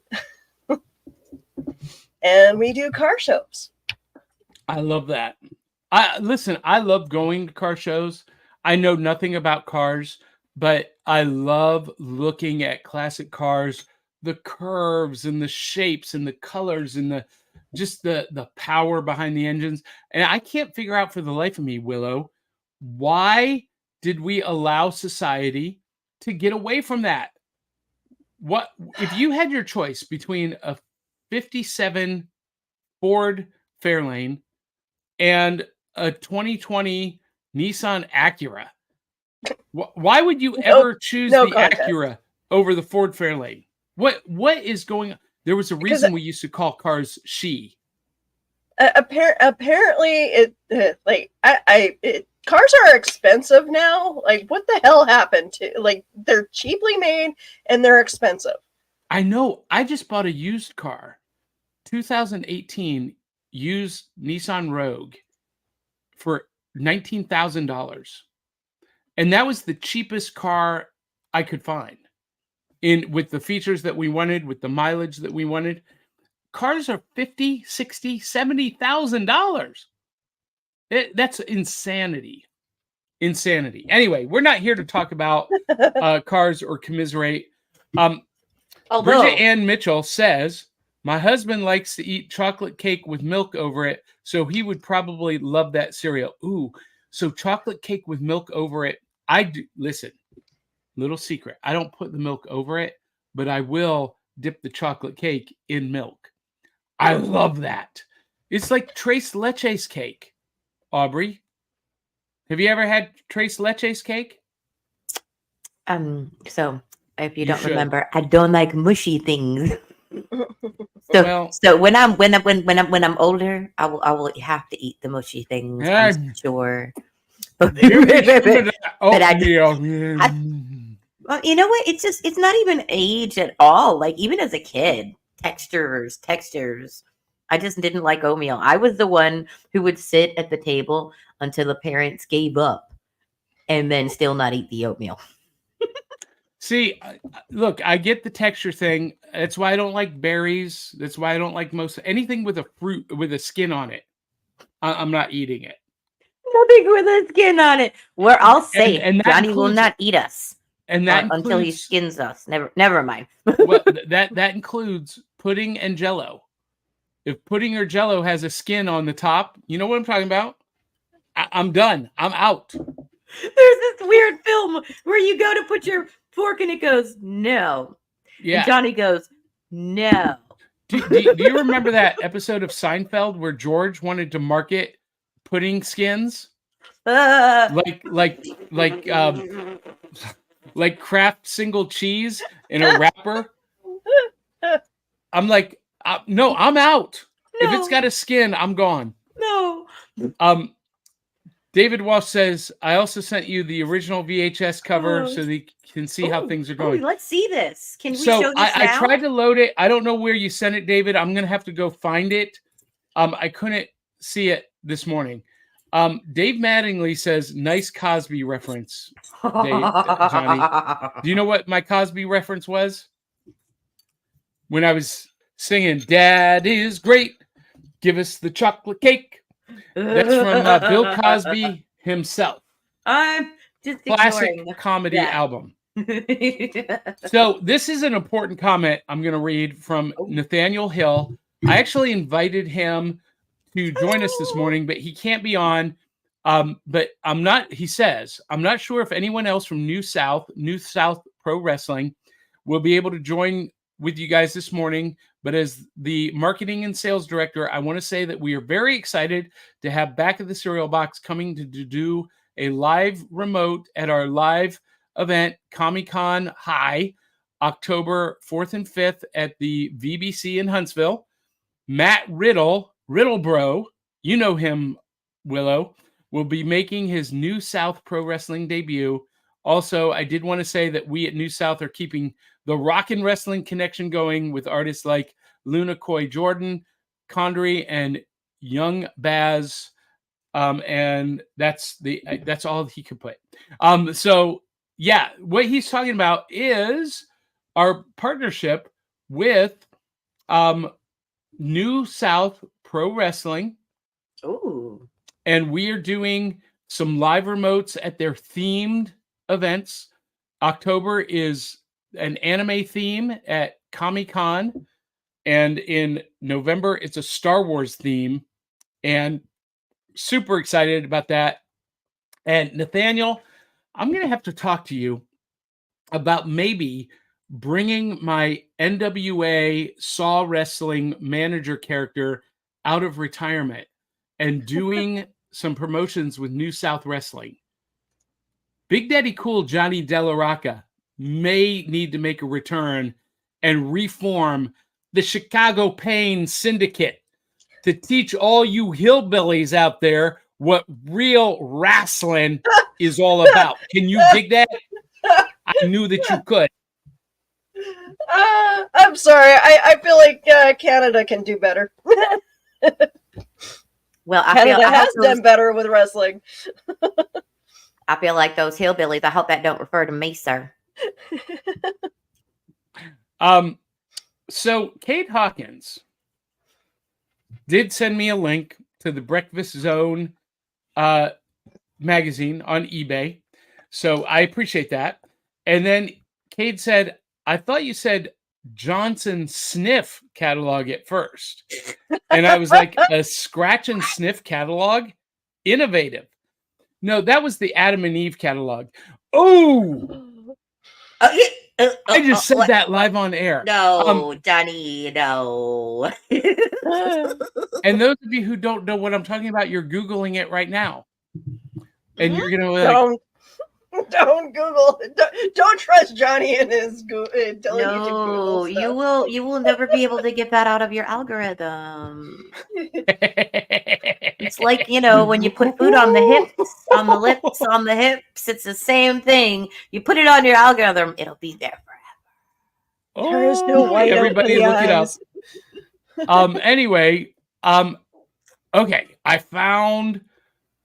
And we do car shows. I love that. I love going to car shows. I know nothing about cars, but I love looking at classic cars, the curves and the shapes and the colors and the power behind the engines. And I can't figure out for the life of me, Willow, why did we allow society to get away from that? What if you had your choice between a 57 Ford Fairlane and a 2020 Nissan Acura? Why would you ever choose the Acura over the Ford Fairlane? What is going on? There was a reason we used to call cars she. Apparently, cars are expensive now. Like, what the hell happened to? Like, they're cheaply made and they're expensive. I know. I just bought a used car, 2018 used Nissan Rogue, for $19,000, and that was the cheapest car I could find. With the features that we wanted, with the mileage that we wanted. Cars are $50,000, $60,000, $70,000. That's insanity. Insanity. Anyway, we're not here to talk about cars or commiserate. Bridget Ann Mitchell says, my husband likes to eat chocolate cake with milk over it, so he would probably love that cereal. Ooh, so chocolate cake with milk over it. I do. Listen, little secret. I don't put the milk over it, but I will dip the chocolate cake in milk. I love that. It's like Tres Leches cake. Aubrey, have you ever had Tres Leches cake? So if you You don't should. remember, I don't like mushy things. Well- So when I'm older, I will have to eat the mushy things. I'm sure. Give me some of that But I- oatmeal. Well, you know what? It's not even age at all. Like even as a kid, textures. I just didn't like oatmeal. I was the one who would sit at the table until the parents gave up and then still not eat the oatmeal. See, look, I get the texture thing. That's why I don't like berries. That's why I don't like most anything with a fruit with a skin on it. I'm not eating it. Nothing with a skin on it. We're all safe. and that Johnny will includes- not eat us And that until he includes skins us. Never mind. well, that includes pudding and Jello. If pudding or Jello has a skin on the top, you know what I'm talking about. I'm done. I'm out. There's this weird film where you go to put your fork and it goes no. Yeah. And Johnny goes no. Do you remember that episode of Seinfeld where George wanted to market pudding skins like Kraft single cheese in a wrapper? I'm like, no, I'm out. No. If it's got a skin, I'm gone. No. David Walsh says, I also sent you the original VHS cover Oh. so that you can see how things are going. Let's see this. Can we So show this I now? tried to load it. I don't know where you sent it, David. I'm gonna have to go find it. I couldn't see it this morning. Dave Mattingly says, nice Cosby reference. Johnny. Do you know what my Cosby reference was? When I was singing, Dad is great. Give us the chocolate cake. That's from Bill Cosby himself. I'm just Classic ignoring comedy that. album. So this is an important comment I'm going to read from Nathaniel Hill. I actually invited him to join us this morning, but he can't be on. But he says, I'm not sure if anyone else from New South Pro Wrestling will be able to join with you guys this morning. But as the marketing and sales director, I want to say that we are very excited to have Back of the Cereal Box coming to do a live remote at our live event, Comic-Con High, October 4th and 5th at the VBC in Huntsville. Matt Riddle Bro, you know him, Willow, will be making his New South Pro Wrestling debut. Also, I did want to say that we at New South are keeping the rock and wrestling connection going with artists like Luna Coy Jordan, Condry, and Young Baz. And that's all he could put. So yeah, what he's talking about is our partnership with New South Pro Wrestling. Ooh. And we are doing some live remotes at their themed events. October is an anime theme at Comic-Con. And in November, it's a Star Wars theme. And super excited about that. And Nathaniel, I'm going to have to talk to you about maybe bringing my NWA Saw Wrestling manager character out of retirement and doing some promotions with New South Wrestling. Big Daddy Cool Johnny Della Rocca may need to make a return and reform the Chicago Pain Syndicate to teach all you hillbillies out there what real wrestling is all about. Can you dig that? I knew that you could. I'm sorry. I feel like Canada can do better. Well, Canada has done better with wrestling. I feel like those hillbillies. I hope that don't refer to me, sir. So Kate Hawkins did send me a link to the Breakfast Zone magazine on eBay. So I appreciate that. And then Kate said, I thought you said Johnson Sniff catalog at first. And I was like, a scratch and sniff catalog? Innovative. No, that was the Adam and Eve catalog. Oh, I just said that live on air. No, Johnny, no. And those of you who don't know what I'm talking about, you're Googling it right now. And you're going to be like, Don't. Don't Google. Don't trust Johnny and his telling you to Google No, stuff. you will never be able to get that out of your algorithm. It's like, when you put food on the hips, on the lips, on the hips, it's the same thing. You put it on your algorithm, it'll be there forever. There is no white out Everybody in the look it up. eyes. Anyway, okay, I found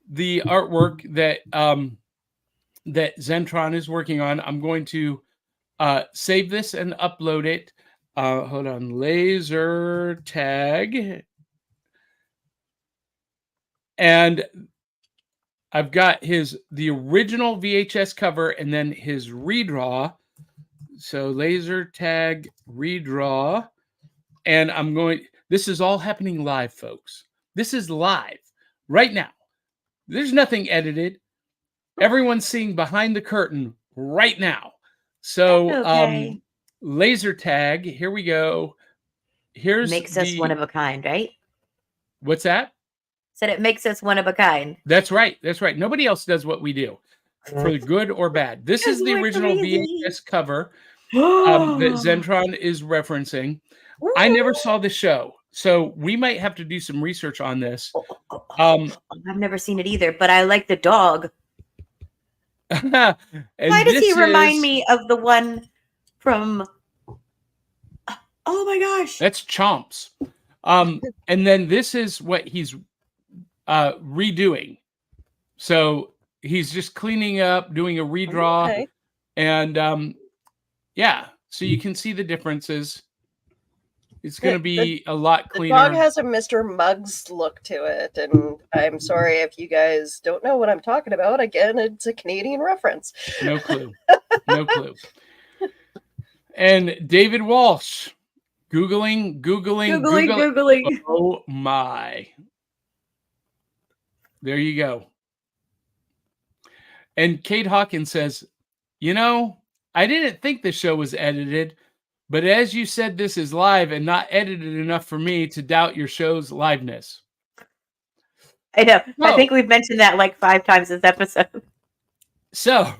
the artwork that that Zentron is working on. I'm going to save this and upload it. Hold on, laser tag. And I've got the original VHS cover and then his redraw. So laser tag redraw. And this is all happening live, folks. This is live right now. There's nothing edited. Everyone's seeing behind the curtain right now. So Okay. laser tag, here we go. Here's Makes us one of a kind, right? What's that? Said it makes us one of a kind. That's right. That's right. Nobody else does what we do, for the good or bad. This is the We're original crazy. VHS cover that Zentron is referencing. I never saw the show, so we might have to do some research on this. I've never seen it either, but I like the dog. Why Why does he remind me of the one from? Oh my gosh! That's Chomps. And then this is what he's redoing. So he's just cleaning up, doing a redraw, Okay. and yeah. So you can see the differences. It's going to be a lot The cleaner. dog has a Mr. Muggs look to it, and I'm sorry if you guys don't know what I'm talking about. Again, it's a Canadian reference. No clue. No clue. And David Walsh, Googling. Googling. Oh my. There you go. And Kate Hawkins says, I didn't think the show was edited, but as you said, this is live and not edited enough for me to doubt your show's liveness. I know. I Oh. think we've mentioned that like 5 times this episode. So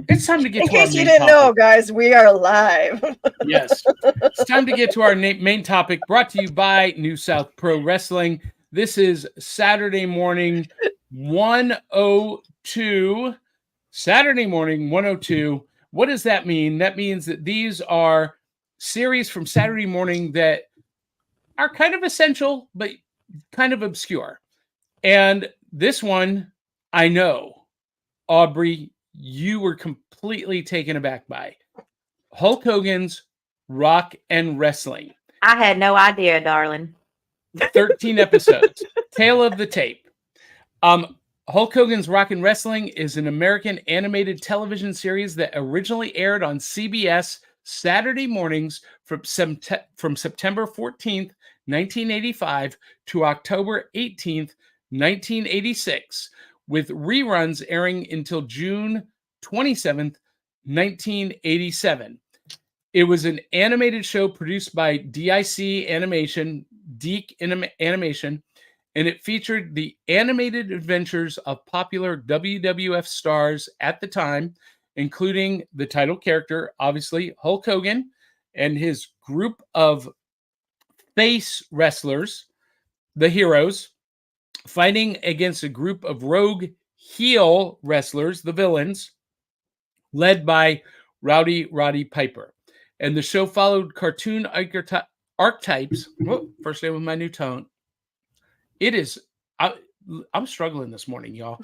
it's time to get In to our case you main didn't know, topic. guys, we are live. Yes. It's time to get to our main topic, brought to you by New South Pro Wrestling. This is Saturday morning 102. Saturday morning 102. What does that mean? That means that these are series from Saturday morning that are kind of essential, but kind of obscure. And this one, I know, Aubrey, you were completely taken aback by. Hulk Hogan's Rock and Wrestling. I had no idea, darling. 13 episodes. Tale of the tape. Hulk Hogan's Rock and Wrestling is an American animated television series that originally aired on CBS Saturday mornings from September 14th, 1985 to October 18th, 1986, with reruns airing until June 27th, 1987. It was an animated show produced by DIC Animation, and it featured the animated adventures of popular WWF stars at the time, including the title character, obviously, Hulk Hogan, and his group of face wrestlers, the Heroes, fighting against a group of rogue heel wrestlers, the Villains, led by Rowdy Roddy Piper. And the show followed cartoon archetypes. Whoa, first day with my new tone. It is, I'm struggling this morning, y'all.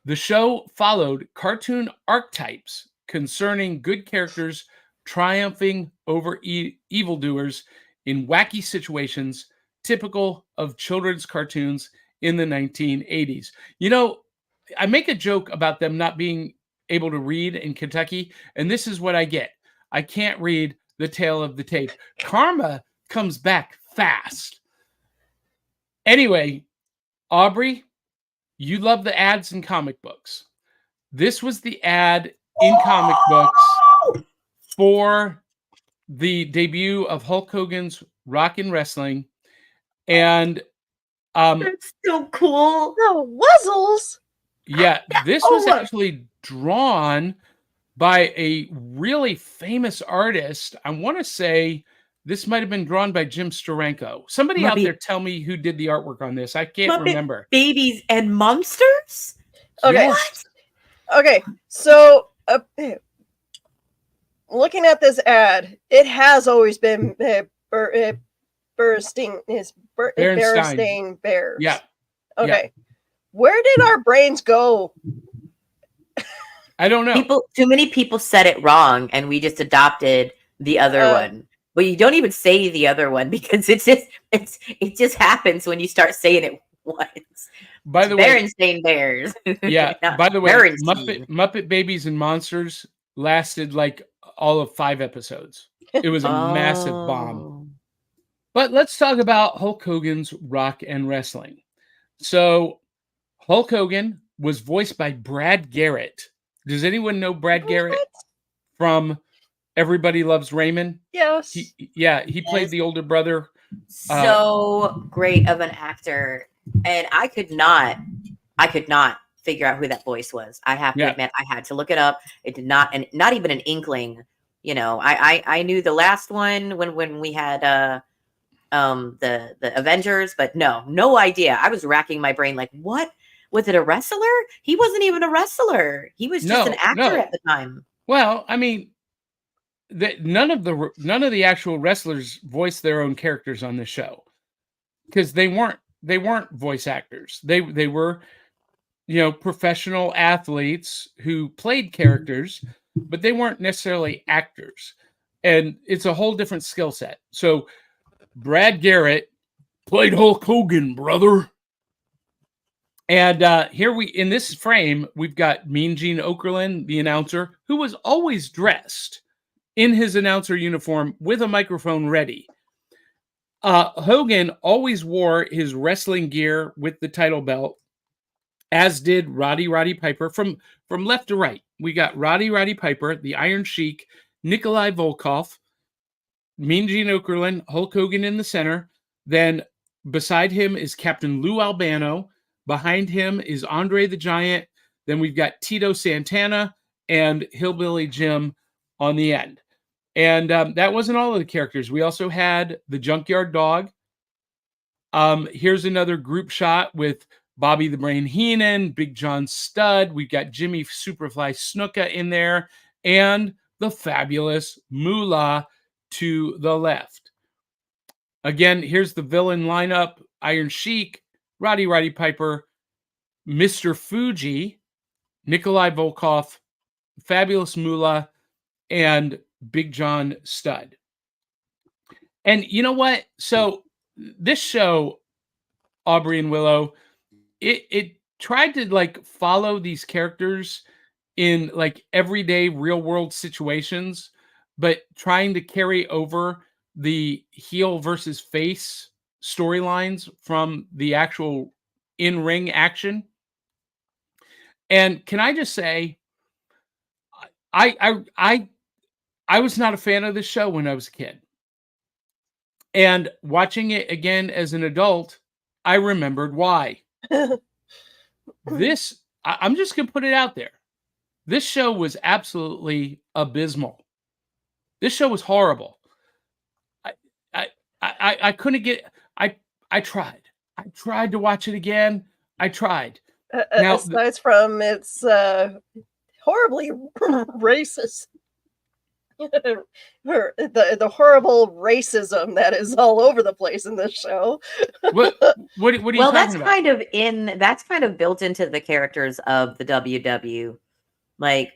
The show followed cartoon archetypes concerning good characters triumphing over evildoers in wacky situations typical of children's cartoons in the 1980s. I make a joke about them not being able to read in Kentucky, and this is what I get. I can't read the tale of the tape. Karma comes back fast. Anyway, Aubrey, you love the ads in comic books. This was the ad in comic books for the debut of Hulk Hogan's Rock and Wrestling. And That's so cool. The Wuzzles. Yeah, this Oh, was look. actually drawn by a really famous artist. I want to say this might have been drawn by Jim Steranko. Somebody out there tell me who did the artwork on this. I can't Muppet remember. Babies and Monsters? Okay. Yes. Okay, so looking at this ad, it has always been Berenstain Bears. Yeah. Okay. Where did our brains go? I don't know. Too many people said it wrong, and we just adopted the other one. But you don't even say the other one because it just happens when you start saying it once. By the way, Berenstain Bears. yeah. By the way, Berenstein. Muppet Babies and Monsters lasted like all of 5 episodes. It was a massive bomb. But let's talk about Hulk Hogan's Rock and Wrestling. So Hulk Hogan was voiced by Brad Garrett. Does anyone know Brad Garrett from Everybody Loves Raymond? Yes. He played the older brother. So great of an actor. And I could not figure out who that voice was. I have to admit, I had to look it up. It did not, and not even an inkling. You know, I knew the last one when we had the Avengers, but no idea. I was racking my brain like, what? Was it a wrestler? He wasn't even a wrestler. He was just an actor at the time. Well, I mean, none of the actual wrestlers voiced their own characters on the show because they weren't voice actors. They were, professional athletes who played characters, but they weren't necessarily actors. And it's a whole different skill set. So Brad Garrett played Hulk Hogan, brother. And here in this frame, we've got Mean Gene Okerlund, the announcer, who was always dressed in his announcer uniform with a microphone ready. Hogan always wore his wrestling gear with the title belt, as did Roddy Piper. From left to right, we got Roddy Piper, the Iron Sheik, Nikolai Volkov, Mean Gene Okerlund, Hulk Hogan in the center. Then beside him is Captain Lou Albano. Behind him is Andre the Giant. Then we've got Tito Santana and Hillbilly Jim on the end. And that wasn't all of the characters. We also had the Junkyard Dog. Here's another group shot with Bobby the Brain Heenan, Big John Studd. We've got Jimmy Superfly Snuka in there, and the fabulous Moolah to the left. Again, here's the villain lineup: Iron Sheik, Roddy Piper, Mr. Fuji, Nikolai Volkov, Fabulous Moolah, and Big John Studd. And you know what? So this show, Aubrey and Willow, it tried to like follow these characters in like everyday real world situations, but trying to carry over the heel versus face storylines from the actual in-ring action. And can I just say, I was not a fan of this show when I was a kid. And watching it again as an adult, I remembered why. I'm just going to put it out there. This show was absolutely abysmal. This show was horrible. I couldn't get, I tried. I tried to watch it again. I tried. Now, aside from it's horribly racist. the horrible racism that is all over the place in this show. What are you talking about? That's kind of built into the characters of the WW. Like,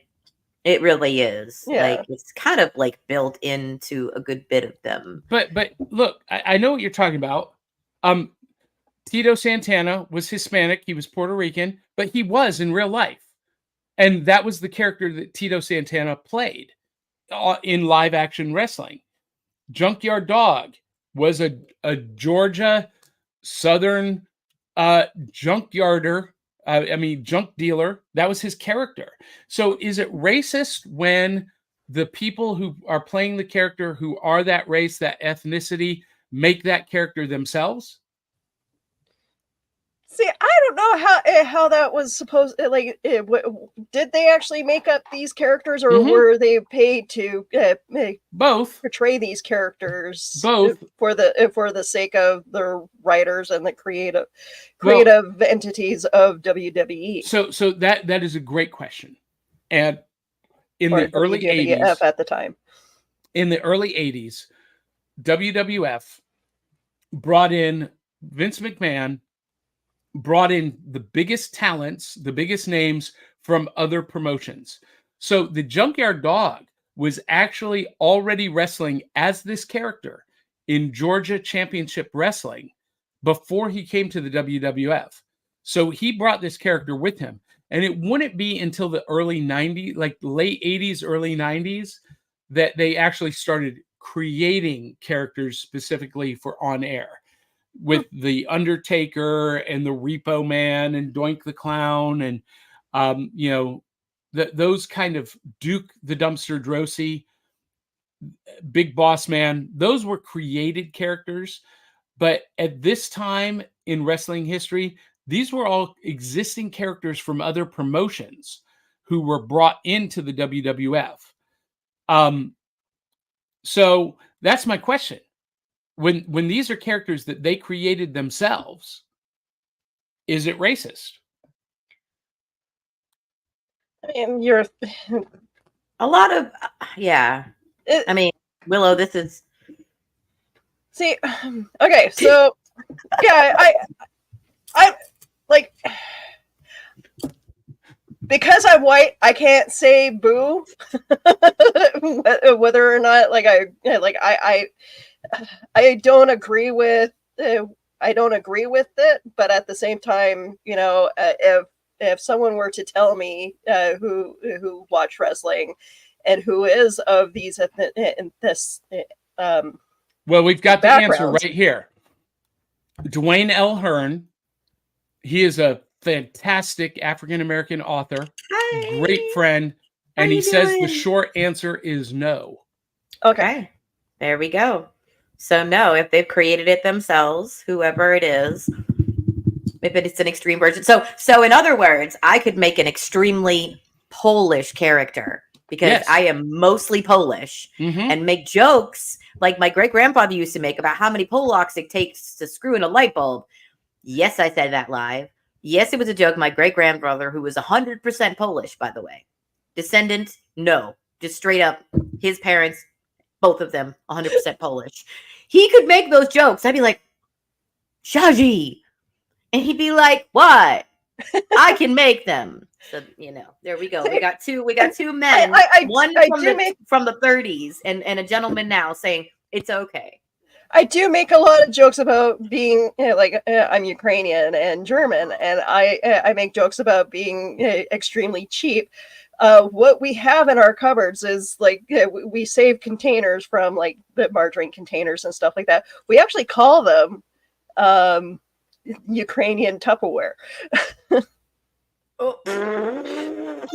it really is. Yeah. Like, it's kind of like built into a good bit of them. But look, I know what you're talking about. Tito Santana was Hispanic. He was Puerto Rican, but he was in real life. And that was the character that Tito Santana played in live action wrestling. Junkyard Dog was a Georgia Southern junkyarder. Junk dealer. That was his character. So is it racist when the people who are playing the character who are that race, that ethnicity, make that character themselves? See, I don't know how that was supposed. Did they actually make up these characters, or Mhm. were they paid to Both. portray these characters Both. for the sake of the writers and the Well, creative entities of WWE so that is a great question. And in or the early WWF 80s, at the time? WWF brought in Vince McMahon, brought in the biggest talents, the biggest names from other promotions. So the Junkyard Dog was actually already wrestling as this character in Georgia Championship Wrestling before he came to the WWF. So he brought this character with him. And it wouldn't be until the early 90s, like late 80s, early 90s, that they actually started creating characters specifically for on air, with the Undertaker and the Repo Man and Doink the Clown and those kind of Duke the Dumpster Drosy, Big Boss Man. Those were created characters, but at this time in wrestling history, these were all existing characters from other promotions who were brought into the WWF. So that's my question. When these are characters that they created themselves, is it racist? I mean, you're A lot of yeah. It- I mean, Willow, this is see. Okay, so yeah, I like because I'm white. I can't say boo, whether or not I don't agree with I don't agree with it, but at the same time, if someone were to tell me who watch wrestling and who is of these Well, we've got the answer backgrounds. right here. Dwayne L. Hearn. He is a fantastic African-American author, hi. great friend, and How he you says the doing? short answer is no. Okay, There we go. So no, if they've created it themselves, whoever it is, if it's an extreme version. So in other words, I could make an extremely Polish character because Yes. I am mostly Polish Mhm. and make jokes like my great grandfather used to make about how many Polacks it takes to screw in a light bulb. Yes, I said that live. Yes, it was a joke. My great grandfather, who was 100% Polish, by the way, descendant, no, just straight up, his parents, both of them, 100% Polish. He could make those jokes. I'd be like, Shaji. And he'd be like, what? I can make them. So, there we go. We got two men, one from the 30s and a gentleman now saying it's okay. I do make a lot of jokes about being I'm Ukrainian and German, and I make jokes about being extremely cheap. What we have in our cupboards is we save containers from like the margarine containers and stuff like that. We actually call them Ukrainian Tupperware.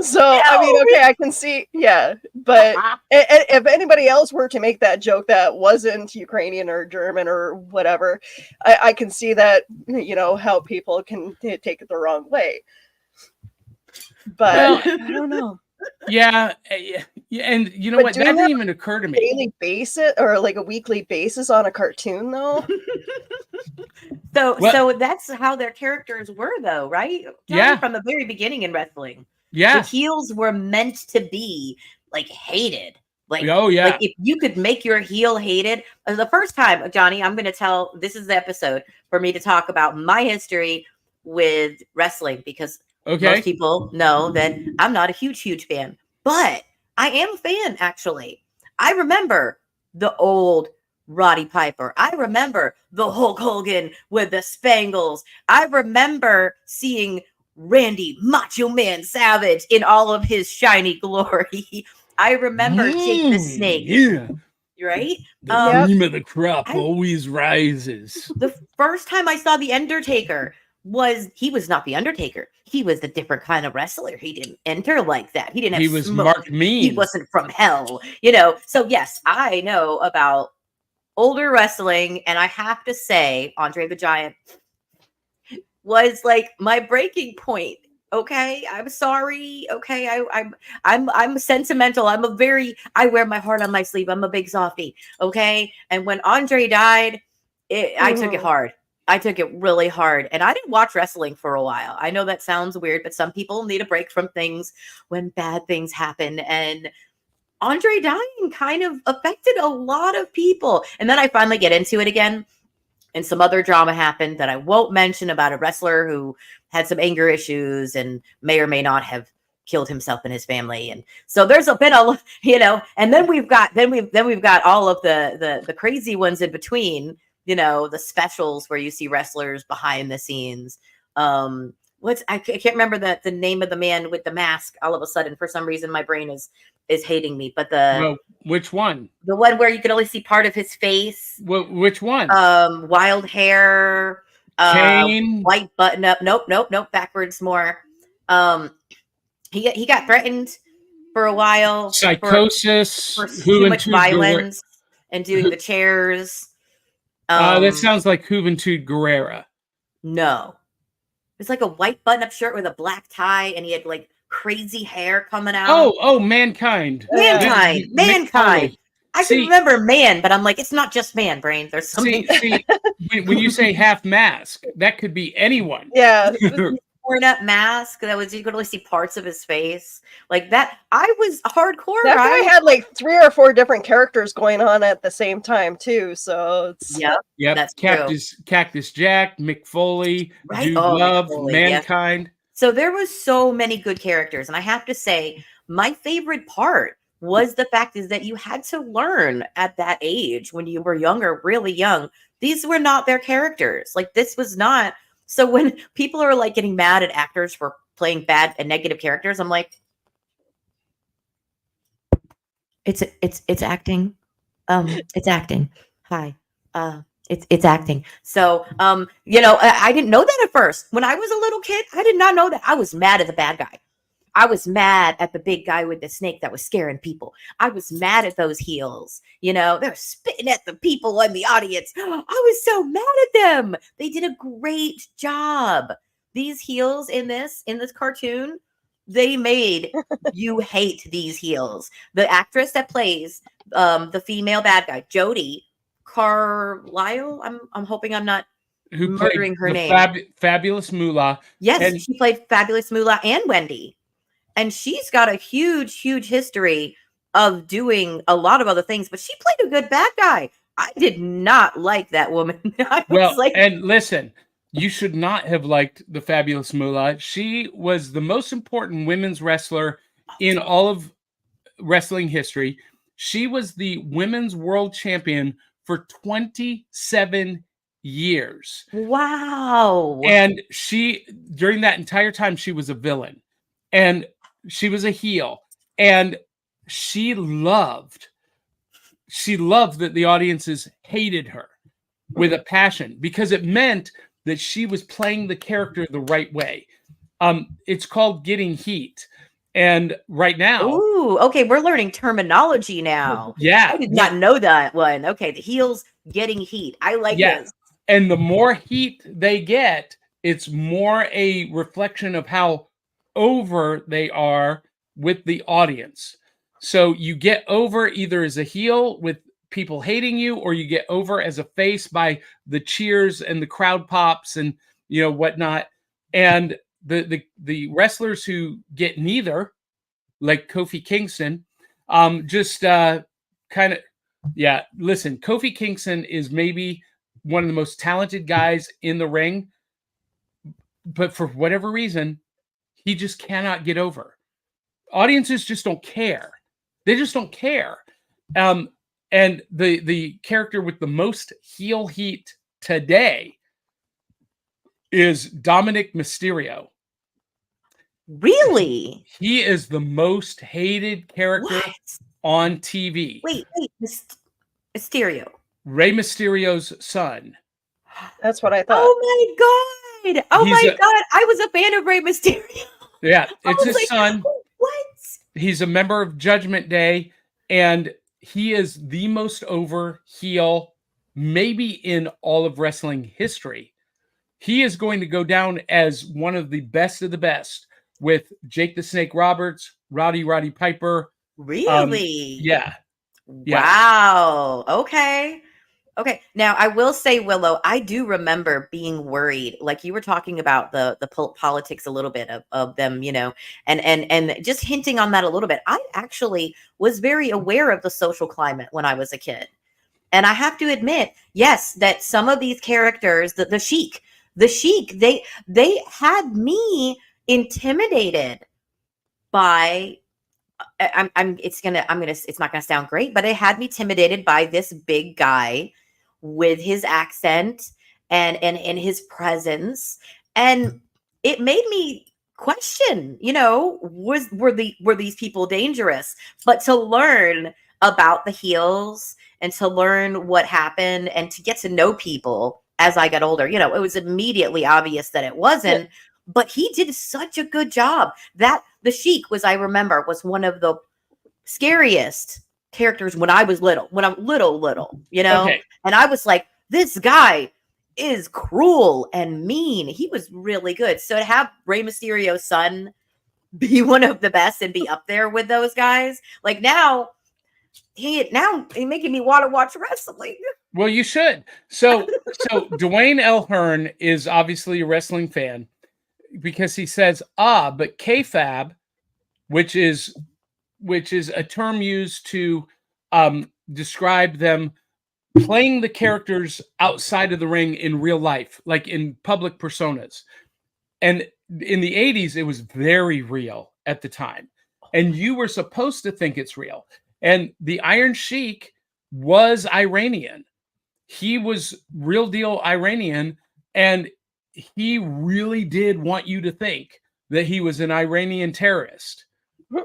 So I mean, okay, I can see, yeah, but if anybody else were to make that joke that wasn't Ukrainian or German or whatever, I can see that, how people can take it the wrong way. But Well, I don't know. Yeah, and you know But what? doing That that didn't even occur to me. Daily basis or like a weekly basis on a cartoon, though. So that's how their characters were, though, right? Johnny, Yeah. from the very beginning in wrestling. Yeah. The heels were meant to be like hated. Like, Oh, yeah. like if you could make your heel hated. The first time, Johnny, I'm going to tell, this is the episode for me to talk about my history with wrestling, because Okay. most people know that I'm not a huge fan, but I am a fan, actually. I remember the old Roddy Piper. I remember the Hulk Hogan with the Spangles. I remember seeing Randy Macho Man Savage in all of his shiny glory. I remember Jake the Snake. Yeah. Right? The cream of the crop I- always rises. The first time I saw The Undertaker he was not The Undertaker. He was a different kind of wrestler. He didn't enter like that. He didn't have He was smoke. Mark Mean. He wasn't from hell, So yes, I know about older wrestling, and I have to say, Andre the Giant was like my breaking point. Okay, I'm sorry. Okay, I'm sentimental. I wear my heart on my sleeve. I'm a big softie. Okay, and when Andre died, I took it hard. I took it really hard, and I didn't watch wrestling for a while. I know that sounds weird, but some people need a break from things when bad things happen, and Andre dying kind of affected a lot of people. And then I finally get into it again. And some other drama happened that I won't mention about a wrestler who had some anger issues and may or may not have killed himself and his family. And so there's been a, and then we've got all of the crazy ones in between, the specials where you see wrestlers behind the scenes. I can't remember the name of the man with the mask. All of a sudden, for some reason, my brain is hating me. But which one? The one where you could only see part of his face. Which one? Wild hair, Kane, white button up. Nope. Backwards more. He got threatened for a while. Psychosis, for too much violence and doing the chairs. That sounds like Juventud Guerrera. No. It was like a white button-up shirt with a black tie, and he had like crazy hair coming out. Oh, Mankind. Mankind. I can remember Man, but I'm like, it's not just Man, brain. There's something. See, when you say half mask, that could be anyone. Yeah. Torn up mask you could only see parts of his face like that. I was hardcore. That guy had like 3 or 4 different characters going on at the same time too. So it's yep, that's Cactus Jack, Mick Foley, right? Dude Love, Foley, Mankind. Yeah. So there was so many good characters, and I have to say, my favorite part was the fact is that you had to learn at that age when you were younger, really young. These were not their characters. Like this was not. So when people are like getting mad at actors for playing bad and negative characters, I'm like, it's acting. It's acting. Hi. It's acting. So, I didn't know that at first. When I was a little kid, I did not know that. I was mad at the bad guy. I was mad at the big guy with the snake that was scaring people. I was mad at those heels. They're spitting at the people in the audience. I was so mad at them. They did a great job. These heels in this cartoon, they made you hate these heels. The actress that plays the female bad guy, Jodie Carlisle. I'm hoping I'm not murdering her name. Fabulous Moolah. Yes, and she played Fabulous Moolah and Wendy. And she's got a huge, huge history of doing a lot of other things, but she played a good bad guy. I did not like that woman. And listen, you should not have liked the Fabulous Moolah. She was the most important women's wrestler in all of wrestling history. She was the women's world champion for 27 years. Wow. And during that entire time, she was a villain. And she was a heel, and she loved that the audiences hated her with a passion because it meant that she was playing the character the right way. It's called getting heat. And right now, ooh, okay, we're learning terminology now. Yeah. I did not know that one. Okay, the heels getting heat. I like this. And the more heat they get, it's more a reflection of how over they are with the audience. So you get over either as a heel with people hating you, or you get over as a face by the cheers and the crowd pops and whatnot. And the wrestlers who get neither, like Kofi Kingston, listen, Kofi Kingston is maybe one of the most talented guys in the ring, but for whatever reason, he just cannot get over. Audiences just don't care. They just don't care. And the character with the most heel heat today is Dominic Mysterio. Really? He is the most hated character on TV. Wait, Mysterio. Rey Mysterio's son. That's what I thought. Oh my God. God. I was a fan of Rey Mysterio. Yeah, it's his son. What? He's a member of Judgment Day, and he is the most over heel maybe in all of wrestling history. he is going to go down as one of the best with Jake the Snake Roberts, Roddy Piper. Really? Yeah. Wow. Okay. Okay. Now I will say, Willow, I do remember being worried. Like you were talking about the politics a little bit of them, you know, and just hinting on that a little bit. I actually was very aware of the social climate when I was a kid. And I have to admit, yes, that some of these characters, the Sheik, they had me intimidated by it's not gonna sound great, but it had me intimidated by this big guy with his accent and his presence. And it made me question, you know, were these people dangerous? But to learn about the heels and to learn what happened and to get to know people as I got older, you know, it was immediately obvious that it wasn't. But he did such a good job. That the Sheik was one of the scariest characters when I was little, you know? Okay. And I was like, this guy is cruel and mean. He was really good. So to have Rey Mysterio's son be one of the best and be up there with those guys, like now he's making me want to watch wrestling. Well, you should. So Dwayne L. Hearn is obviously a wrestling fan because he says, but kayfabe, which is a term used to describe them playing the characters outside of the ring in real life, like in public personas. And in the 80s, it was very real at the time. And you were supposed to think it's real. And the Iron Sheik was Iranian. He was real deal Iranian. And he really did want you to think that he was an Iranian terrorist.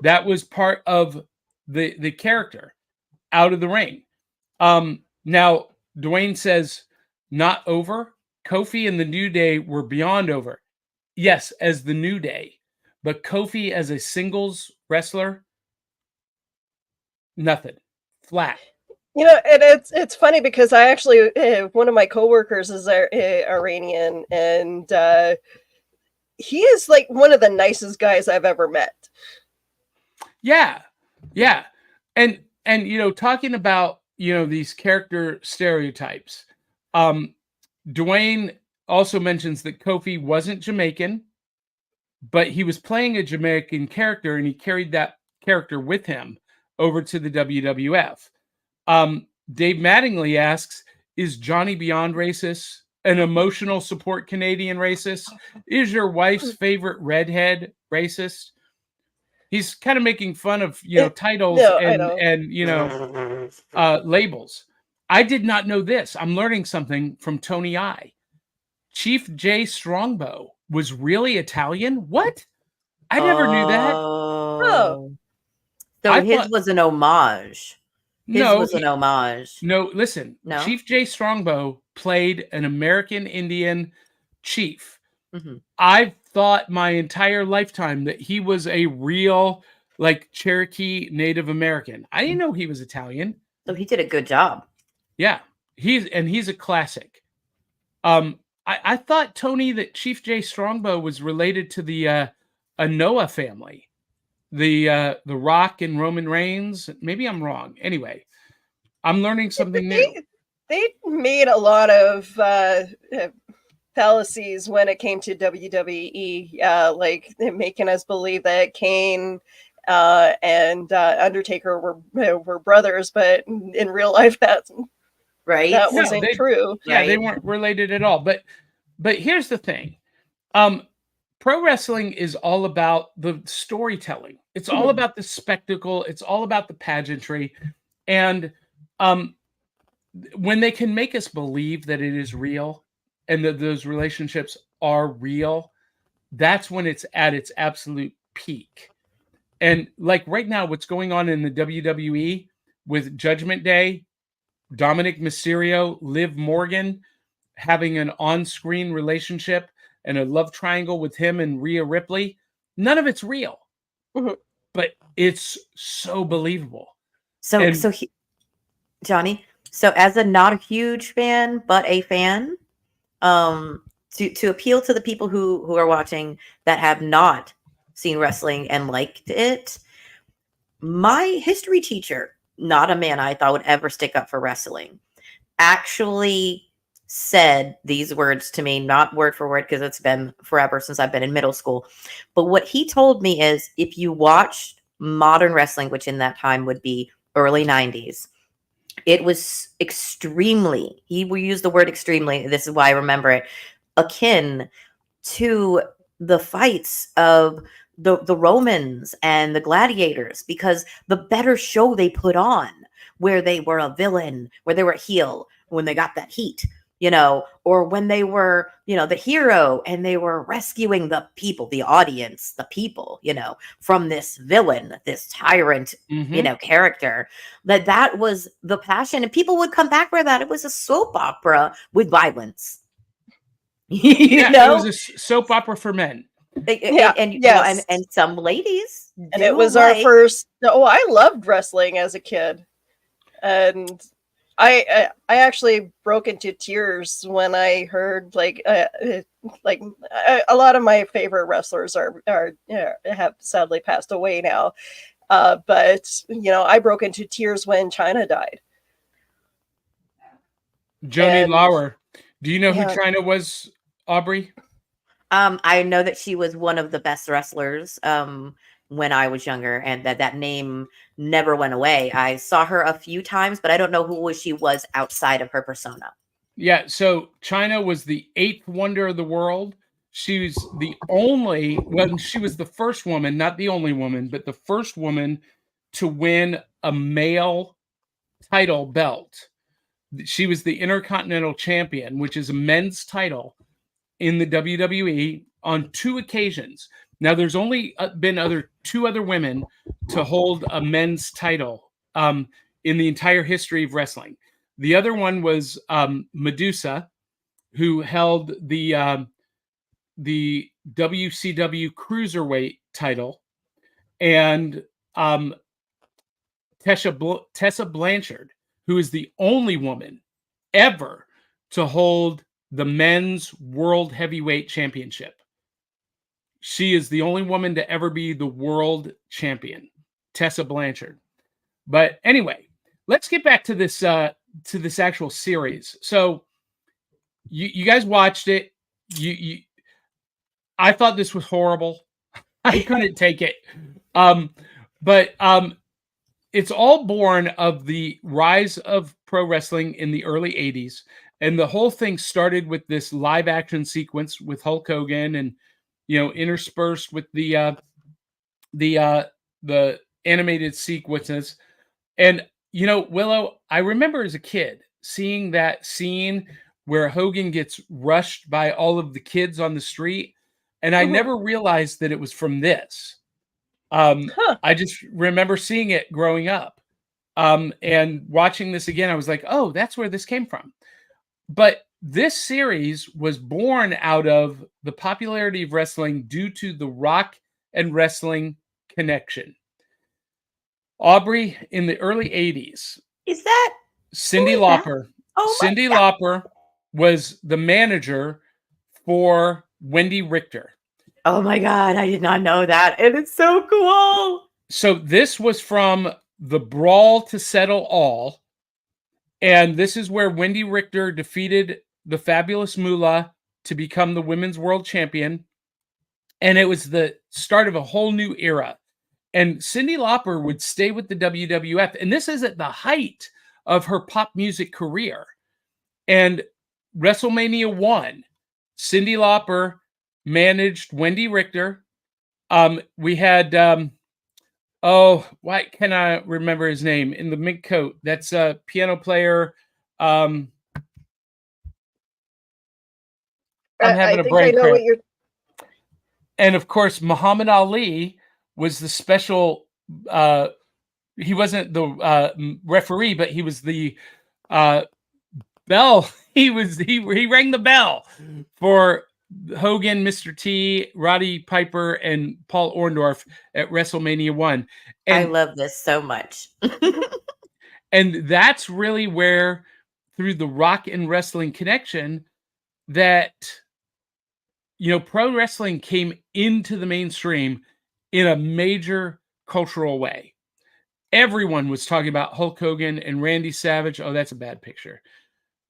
That was part of the character out of the ring. Now, Dwayne says, not over. Kofi and the New Day were beyond over. Yes, as the New Day. But Kofi as a singles wrestler, nothing. Flat. You know, and it's funny because I actually one of my coworkers is Iranian, and he is like one of the nicest guys I've ever met. Yeah, and you know, talking about, you know, these character stereotypes. Dwayne also mentions that Kofi wasn't Jamaican, but he was playing a Jamaican character, and he carried that character with him over to the WWF. Dave Mattingly asks, is Johnny Beyond racist? An emotional support Canadian racist? Is your wife's favorite redhead racist? He's kind of making fun of, you know, titles and you know, labels. I did not know this. I'm learning something from Tony I. Chief Jay Strongbow was really Italian? What? I never knew that. Oh. So his was an homage. No, listen. No? Chief Jay Strongbow played an American Indian chief. Mm-hmm. I've thought my entire lifetime that he was a real, like, Cherokee Native American. I didn't know he was Italian. So he did a good job. Yeah, he's a classic. I thought, Tony, that Chief Jay Strongbow was related to the Anoa family, the Rock and Roman Reigns. Maybe I'm wrong. Anyway, I'm learning something new. They made a lot of fallacies when it came to WWE, like making us believe that Kane and Undertaker were brothers, but in real life, that wasn't true. Yeah, right. They weren't related at all. But here's the thing. Pro wrestling is all about the storytelling. It's all about the spectacle. It's all about the pageantry. And when they can make us believe that it is real and that those relationships are real, that's when it's at its absolute peak. And like right now, what's going on in the WWE with Judgment Day, Dominic Mysterio, Liv Morgan having an on-screen relationship and a love triangle with him and Rhea Ripley, none of it's real. Mm-hmm. But it's so believable. Johnny, so as a not a huge fan, but a fan, to appeal to the people who are watching that have not seen wrestling and liked it. My history teacher, not a man I thought would ever stick up for wrestling, actually said these words to me, not word for word, because it's been forever since I've been in middle school. But what he told me is, if you watched modern wrestling, which in that time would be early 90s, it was extremely, he will use the word extremely, this is why I remember it, akin to the fights of the Romans and the gladiators, because the better show they put on, where they were a villain, where they were a heel, when they got that heat, or when they were, the hero and they were rescuing the people, the audience, the people, from this villain, this tyrant, character, that was the passion. And people would come back for that. It was a soap opera with violence. It was a soap opera for men. And some ladies, and it was our first. I loved wrestling as a kid, and I actually broke into tears when I heard a lot of my favorite wrestlers have sadly passed away now, but I broke into tears when Chyna died. Joni Lauer. Do you know who Chyna was, Aubrey? I know that she was one of the best wrestlers when I was younger, and that name never went away. I saw her a few times, but I don't know who she was outside of her persona. Yeah, so Chyna was the 8th wonder of the world. She was she was the first woman, not the only woman, but the first woman to win a male title belt. She was the Intercontinental Champion, which is a men's title in the WWE, on 2 occasions. Now, there's only been 2 other women to hold a men's title in the entire history of wrestling. The other one was Medusa, who held the WCW Cruiserweight title, and Tessa Blanchard, who is the only woman ever to hold the men's World Heavyweight Championship. She is the only woman to ever be the world champion, Tessa Blanchard. But anyway, let's get back to this actual series. So you guys watched it. I thought this was horrible. I couldn't take it. But it's all born of the rise of pro wrestling in the early 80s. And the whole thing started with this live action sequence with Hulk Hogan, and interspersed with the animated sequences. And Willow, I remember as a kid seeing that scene where Hogan gets rushed by all of the kids on the street, and I never realized that it was from this. I just remember seeing it growing up, and watching this again. I was like, oh, that's where this came from. But this series was born out of the popularity of wrestling due to the rock and wrestling connection. Aubrey, in the early 80s, is that Cyndi Lauper? Oh, Cyndi Lauper was the manager for Wendy Richter. Oh my God, I did not know that. And it's so cool. So this was from the Brawl to Settle All. And this is where Wendy Richter defeated the Fabulous Moolah to become the women's world champion. And it was the start of a whole new era. And Cyndi Lauper would stay with the WWF. And this is at the height of her pop music career. And WrestleMania 1, Cyndi Lauper managed Wendy Richter. We had... why can I remember his name? In the mink coat. That's a piano player. I'm having a brain cramp. And of course, Muhammad Ali was the special. He wasn't the referee, but he was the bell. He rang the bell for Hogan, Mr. T, Roddy Piper, and Paul Orndorff at WrestleMania 1. And, I love this so much. And that's really where, through the rock and wrestling connection, that pro wrestling came into the mainstream in a major cultural way. Everyone was talking about Hulk Hogan and Randy Savage. Oh, that's a bad picture.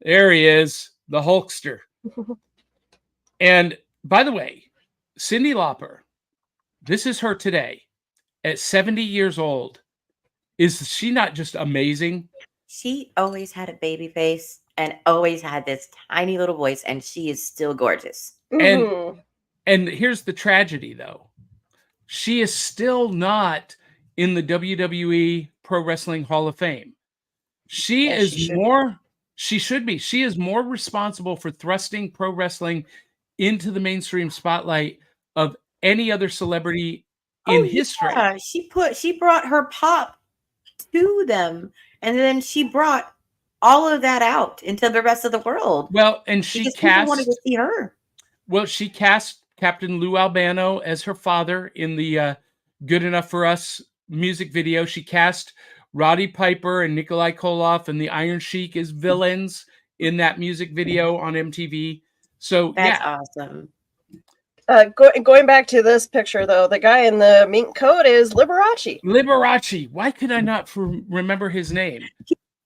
There he is, the Hulkster. And by the way, Cyndi Lauper, this is her today at 70 years old. Is she not just amazing? She always had a baby face and always had this tiny little voice, and she is still gorgeous. Mhm. And here's the tragedy, though. She is still not in the WWE Pro Wrestling Hall of Fame. She Yeah, is she should more, she should be. She is more responsible for thrusting pro wrestling into the mainstream spotlight of any other celebrity in history. Yeah, she brought her pop to them, and then she brought all of that out into the rest of the world. Well, and she because people wanted to cast, see her. well, she cast Captain Lou Albano as her father in the Good Enough for Us music video. She cast Roddy Piper and Nikolai Koloff and the Iron Sheik as villains in that music video on MTV. So That's yeah, awesome. Going back to this picture, though, the guy in the mink coat is Liberace. Liberace. Why could I not remember his name?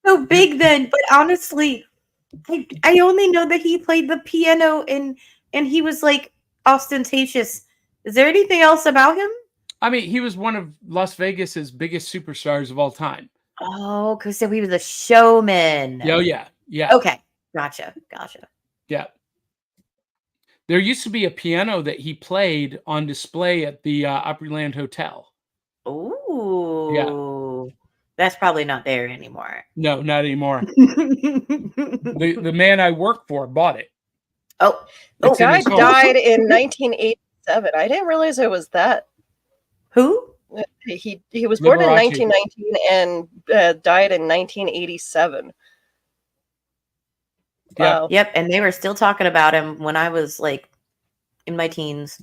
So big then, but honestly, I only know that he played the piano and he was like ostentatious. Is there anything else about him? I mean, he was one of Las Vegas's biggest superstars of all time. Oh, because he was a showman. Oh yeah. Okay, gotcha. Yeah. There used to be a piano that he played on display at the Opryland Hotel. Ooh. That's probably not there anymore. No, not anymore. the man I work for bought it. Oh, The It's in guy his home. died in 1987. I didn't realize it was that. who? He was born in Liberace. 1919 and died in 1987. Yeah. Wow. Yep, and they were still talking about him when I was like in my teens.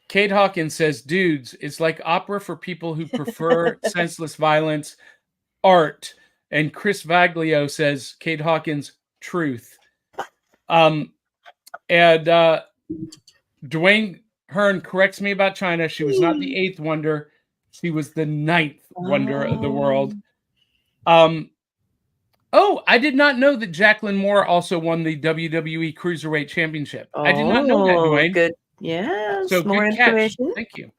Kate Hawkins says, dudes, it's like opera for people who prefer senseless violence, art. And Chris Vaglio says, Kate Hawkins, truth. And Dwayne Hearn corrects me about China. She was not the 8th wonder. She was the 9th wonder of the world. Oh, I did not know that Jacqueline Moore also won the WWE Cruiserweight Championship. I did not know that, Dwayne. Good. Yeah, So more good catch. information. Thank you.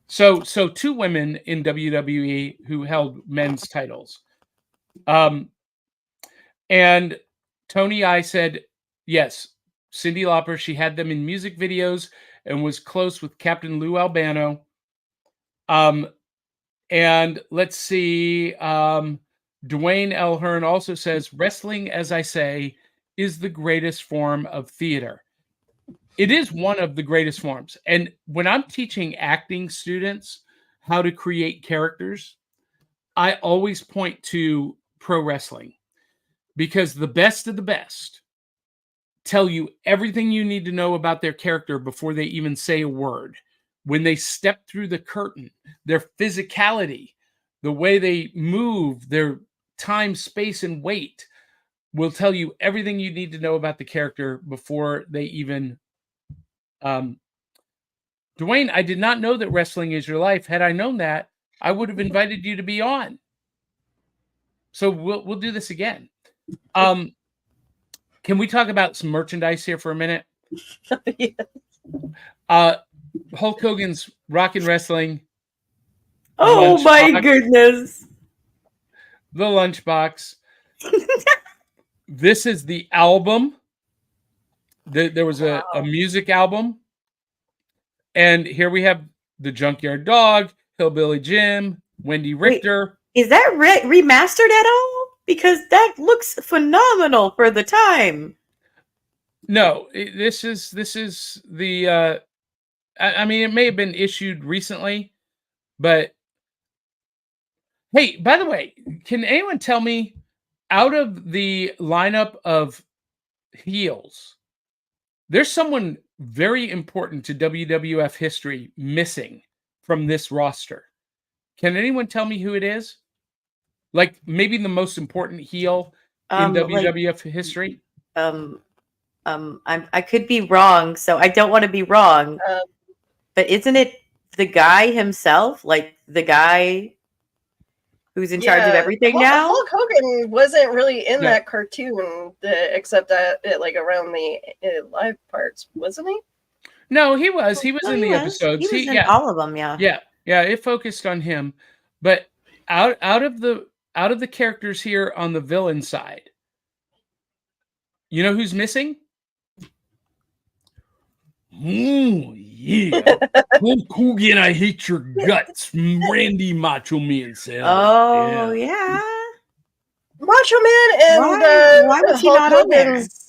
So 2 women in WWE who held men's titles. And Tony I said, yes, Cyndi Lauper, she had them in music videos and was close with Captain Lou Albano. And let's see, Dwayne L. Hearn also says, wrestling, as I say, is the greatest form of theater. It is one of the greatest forms. And when I'm teaching acting students how to create characters, I always point to pro wrestling because the best of the best tell you everything you need to know about their character before they even say a word. When they step through the curtain, their physicality, the way they move, their time, space, and weight will tell you everything you need to know about the character before they even Dwayne, I did not know that wrestling is your life. Had I known that, I would have invited you to be on. So we'll do this again. Can we talk about some merchandise here for a minute? Hulk Hogan's Rockin' Wrestling. Oh my Lunchbox. goodness. The lunchbox. This is the album. There was a music album. And here we have the Junkyard Dog, Hillbilly Jim, Wendy Richter. Is that remastered at all? Because that looks phenomenal for the time. No, this is the I mean, it may have been issued recently, but hey, by the way, can anyone tell me out of the lineup of heels, there's someone very important to WWF history missing from this roster. Can anyone tell me who it is? Like maybe the most important heel in WWF history? I could be wrong, so I don't want to be wrong. But isn't it the guy himself, like the guy who's in charge of everything now? Hulk Hogan wasn't really in Yeah. that cartoon, except that like around the live parts, wasn't he? No, he was. He was No, in he the was. episodes. He was in all of them. Yeah. Yeah. It focused on him, but out of the characters here on the villain side, you know who's missing? Oh yeah, Hulk Hogan, I hate your guts, Randy Macho Man Savage. Oh yeah. Macho Man and Why was he Hulk not on there? Hogan's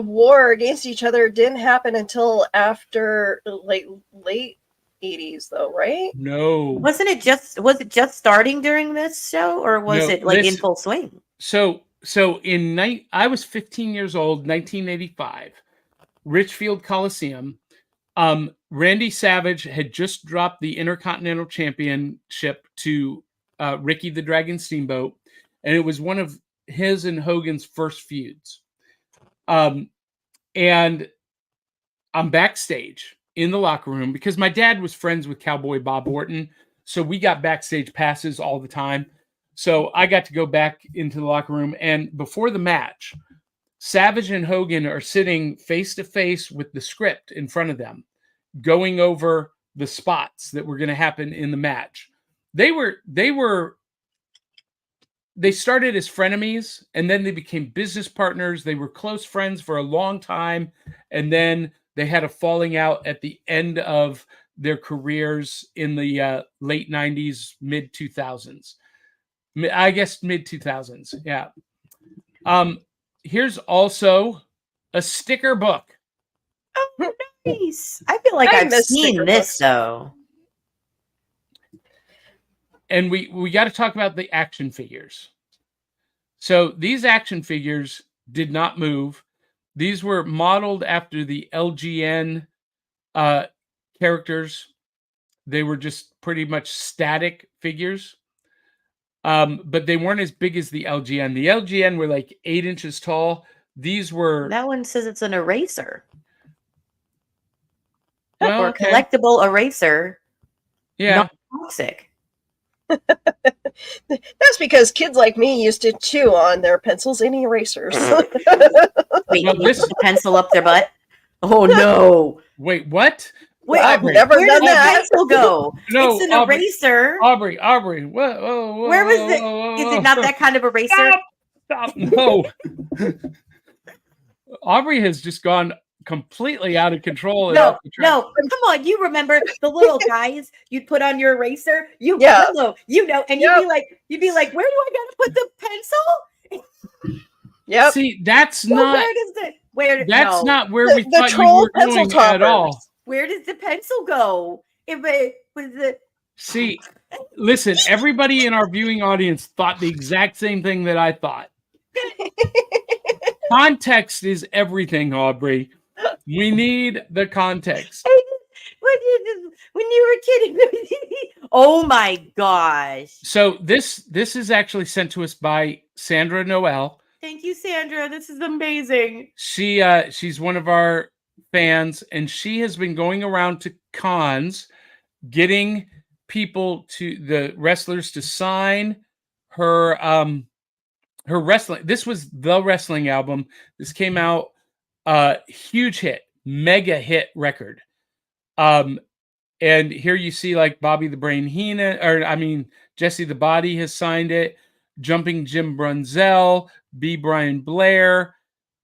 war against each other didn't happen until after like late 80s, though, right? No, Was it just starting during this show, or was No, it like in this- full swing? So I was 15 years old, 1985, Richfield Coliseum. Randy Savage had just dropped the Intercontinental Championship to Ricky the Dragon Steamboat, and it was one of his and Hogan's first feuds. And I'm backstage in the locker room because my dad was friends with Cowboy Bob Orton, so we got backstage passes all the time. So I got to go back into the locker room, and before the match, Savage and Hogan are sitting face to face with the script in front of them, going over the spots that were going to happen in the match. They started as frenemies, and then they became business partners. They were close friends for a long time, and then they had a falling out at the end of their careers in the late 90s, mid 2000s. I guess mid 2000s. Yeah. Here's also a sticker book. Oh, nice. I feel like I've miss seen sticker this books. though. And we got to talk about the action figures. So these action figures did not move. These were modeled after the LGN characters. They were just pretty much static figures. But they weren't as big as the LGN. The LGN were like 8 inches tall. These were That one says it's an eraser. well, Or okay. collectible eraser. Yeah. Toxic. That's because kids like me used to chew on their pencils and erasers. Wait, Well, can you this- put the pencil up their butt? Oh no. Wait, what? Wait, I've Aubrey. never where done did the that. pencil go? No, It's an Aubrey. eraser. Aubrey. Whoa, Where was it? Is it not that kind of eraser? Stop. No. Aubrey has just gone completely out of control. and No, off the track. no, come on. You remember the little guys you'd put on your eraser? You Yeah. know, and Yep. you'd be like, where do I gotta put the pencil? Yep. See, that's Well, not no. not where we The thought you troll were pencil going at all. toppers. Where does the pencil go? If it was the See, listen, everybody in our viewing audience thought the exact same thing that I thought. Context is everything, Aubrey. We need the context. when you were kidding. Oh my gosh. So this is actually sent to us by Sandra Noel. Thank you, Sandra. This is amazing. She's one of our fans, and she has been going around to cons getting the wrestlers to sign her her wrestling. This was the wrestling album. This came out huge hit, mega hit record. And here you see like Bobby the Brain Heenan, Jesse the Body has signed it. Jumping Jim Brunzell, B. Brian Blair.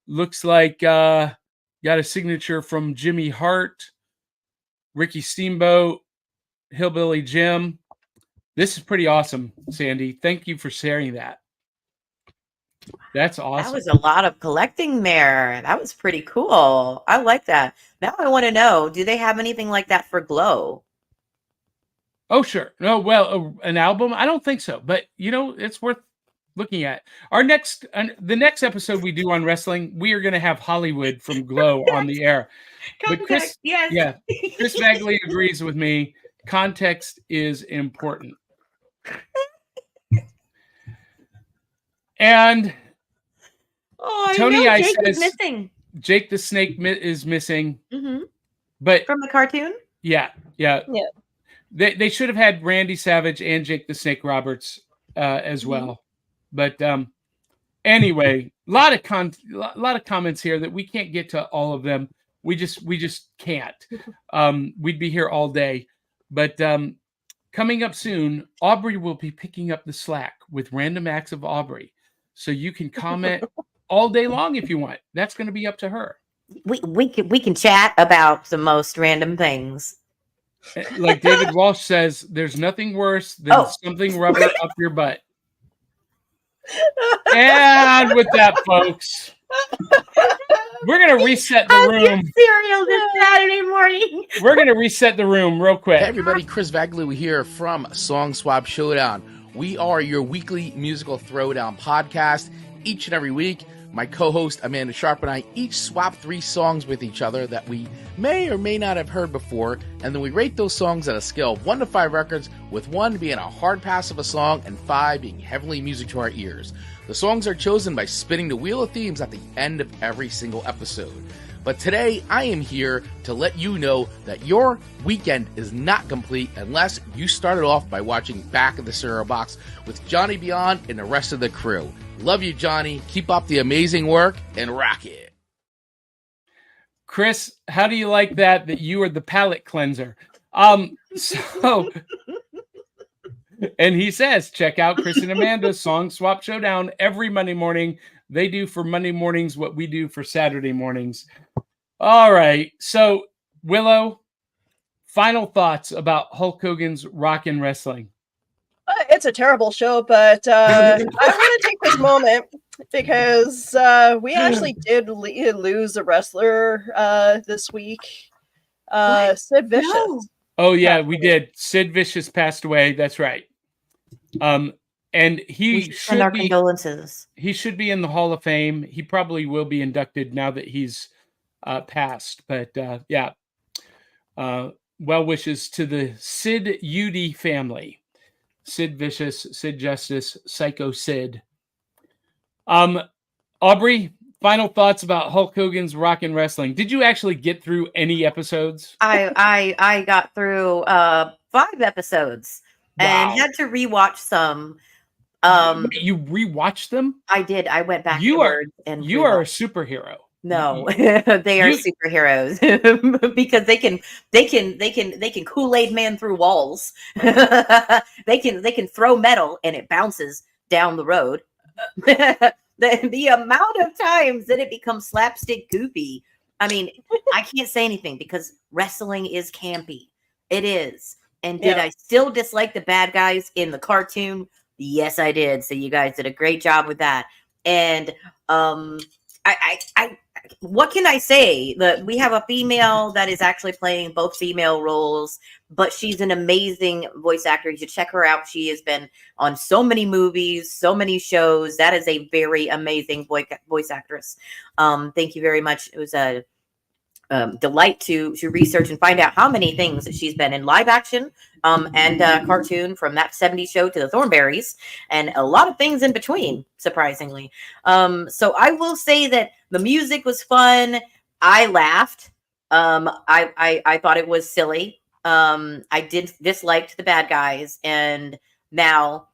Looks like got a signature from Jimmy Hart, Ricky Steamboat, Hillbilly Jim. This is pretty awesome, Sandy. Thank you for sharing that. That's awesome. That was a lot of collecting there. That was pretty cool. I like that. Now I want to know, do they have anything like that for Glow? Oh, sure. No, well, an album? I don't think so, but it's worth looking at. The next episode we do on wrestling, we are going to have Hollywood from Glow on the air. But Chris, yes. yeah, Chris Bagley agrees with me. Context is important. And Oh, Tony I know. Ice Jake was says- missing. Jake the Snake is missing, Mm-hmm. but From the cartoon? yeah. Yeah. They should have had Randy Savage and Jake the Snake Roberts as well. But anyway, a lot of comments here that we can't get to all of them. We just can't. We'd be here all day. But coming up soon, Aubrey will be picking up the slack with Random Acts of Aubrey. So you can comment all day long if you want. That's going to be up to her. We can chat about the most random things. Like David Walsh says, there's nothing worse than something rubber up your butt. And with that, folks, we're going to reset the room. Cereal this Saturday morning. We're going to reset the room real quick. Hey everybody, Chris Vaglou here from Song Swap Showdown. We are your weekly musical throwdown podcast. Each and every week, my co-host Amanda Sharp and I each swap 3 songs with each other that we may or may not have heard before, and then we rate those songs at a scale of 1 to 5 records, with 1 being a hard pass of a song and 5 being heavenly music to our ears. The songs are chosen by spinning the wheel of themes at the end of every single episode. But today, I am here to let you know that your weekend is not complete unless you started off by watching Back of the Cereal Box with Johnny Beyond and the rest of the crew. Love you, Johnny. Keep up the amazing work and rock it. Chris, how do you like that you are the palate cleanser? So, and he says, check out Chris and Amanda's Song Swap Showdown every Monday morning. They do for Monday mornings what we do for Saturday mornings. All right. So, Willow, final thoughts about Hulk Hogan's Rockin' Wrestling. It's a terrible show, but I want to take this moment because we actually did lose a wrestler this week. Sid Vicious. No. Oh, yeah, we did. Sid Vicious passed away. That's right. And he should our be, condolences. he should be in the Hall of Fame. He probably will be inducted now that he's passed. But yeah, well wishes to the Sid Udy family. Sid Vicious, Sid Justice, Psycho Sid. Aubrey, final thoughts about Hulk Hogan's Rockin' Wrestling. Did you actually get through any episodes? I got through 5 episodes and Wow. had to rewatch some. You rewatched them? I did. I went back. You are a rewatched. superhero. No, they are superheroes because they can Kool-Aid man through walls. they can throw metal and it bounces down the road. the amount of times that it becomes slapstick goofy. I mean, I can't say anything because wrestling is campy. It is. And did I still dislike the bad guys in the cartoon? Yes, I did. So you guys did a great job with that. And I what can I say? That we have a female that is actually playing both female roles, but she's an amazing voice actor. You should check her out. She has been on so many movies, so many shows. That is a very amazing voice actress. Thank you very much. It was a delight to research and find out how many things that she's been in live action and cartoon, from that 70s show to the Thornberrys, and a lot of things in between, surprisingly. So I will say that the music was fun. I laughed. I thought it was silly. I disliked the bad guys, and now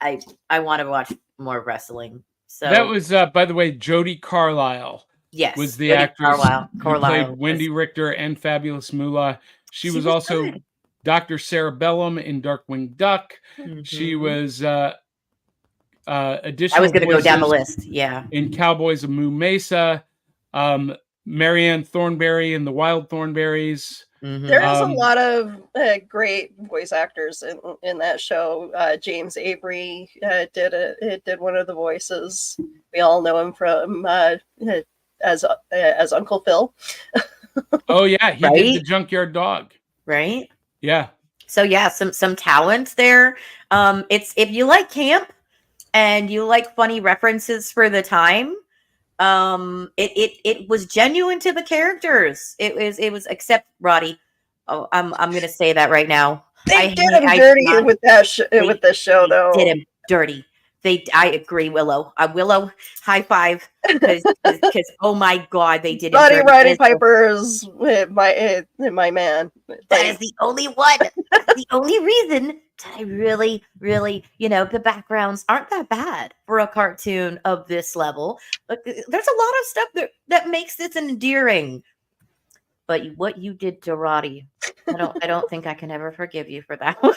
I want to watch more wrestling. So that was, by the way, Jody Carlisle. Yes, Was the Jody actress who Carlisle played Wendy Richter and Fabulous Moolah. She was also good. Dr. Sarah Bellum in Darkwing Duck. Mm-hmm. She was additional I was going to go down the voices list. Yeah. in Cowboys of Moo Mesa, Marianne Thornberry in The Wild Thornberries. Mm-hmm. There is a lot of great voice actors in that show. James Avery did one of the voices. We all know him from as Uncle Phil. Oh yeah, he Right? did the Junkyard Dog. Right. Yeah. So yeah, some talent there. It's, if you like camp and you like funny references for the time, it was genuine to the characters. It was except Roddy. Oh, I'm gonna say that right now. They did him dirty with that with this show, though. Did him dirty. I agree, Willow. Willow, high five, because oh my God, they did it. Roddy dirty Roddy business. Piper's my man. That is the only one. That's the only reason that I really, the backgrounds aren't that bad for a cartoon of this level. But there's a lot of stuff that makes this endearing. But what you did to Roddy, I don't think I can ever forgive you for that one.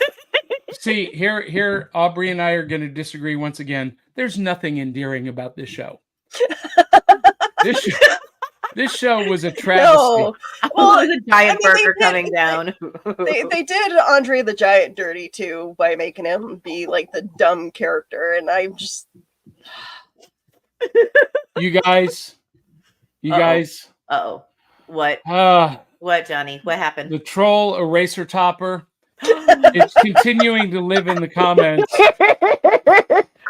See, here, Aubrey and I are going to disagree once again. There's nothing endearing about this show. This show was a travesty. No. Well, there's a giant burger coming down. They did Andre the Giant dirty too by making him be like the dumb character, and I'm just You guys. Uh-oh. What? What, Johnny? What happened? The troll eraser topper. It's continuing to live in the comments.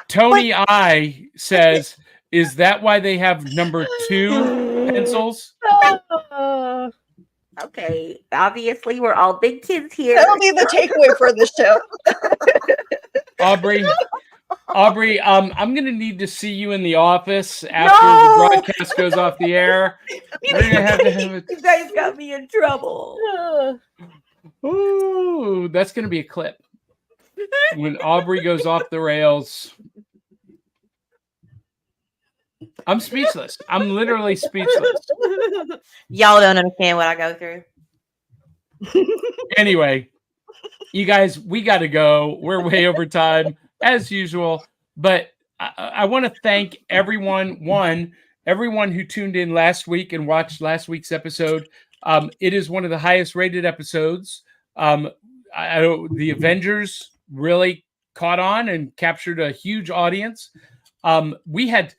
Tony I says, is that why they have number 2 pencils? Okay, obviously we're all big kids here. that'll be the takeaway for this show. Aubrey, I'm gonna need to see you in the office after the broadcast goes off the air. We're gonna have to have You guys got me in trouble. Ooh, that's gonna be a clip when Aubrey goes off the rails. I'm speechless. I'm literally speechless. Y'all don't understand what I go through. Anyway, you guys, we got to go. We're way over time as usual, but I want to thank everyone who tuned in last week and watched last week's episode. It is one of the highest rated episodes. The Avengers really caught on and captured a huge audience. We had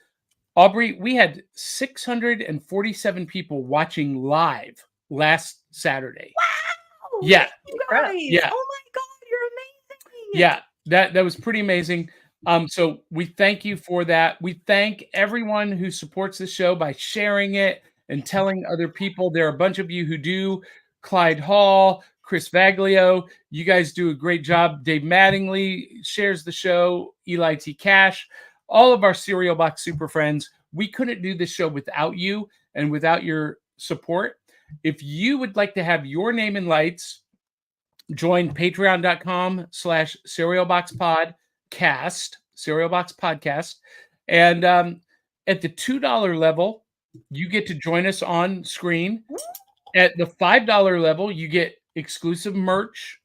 647 people watching live last Saturday. Wow! Yeah. Guys. Yeah. Oh my God, you're amazing. Yeah, that was pretty amazing. So we thank you for that. We thank everyone who supports the show by sharing it and telling other people. There are a bunch of you who do. Clyde Hall, Chris Vaglio, you guys do a great job. Dave Mattingly shares the show. Eli T. Cash, all of our Cereal Box super friends. We couldn't do this show without you and without your support. If you would like to have your name in lights, join patreon.com/cerealboxpodcast, Cereal Box Podcast. And at the $2 level, you get to join us on screen. At the $5 level, you get exclusive merch.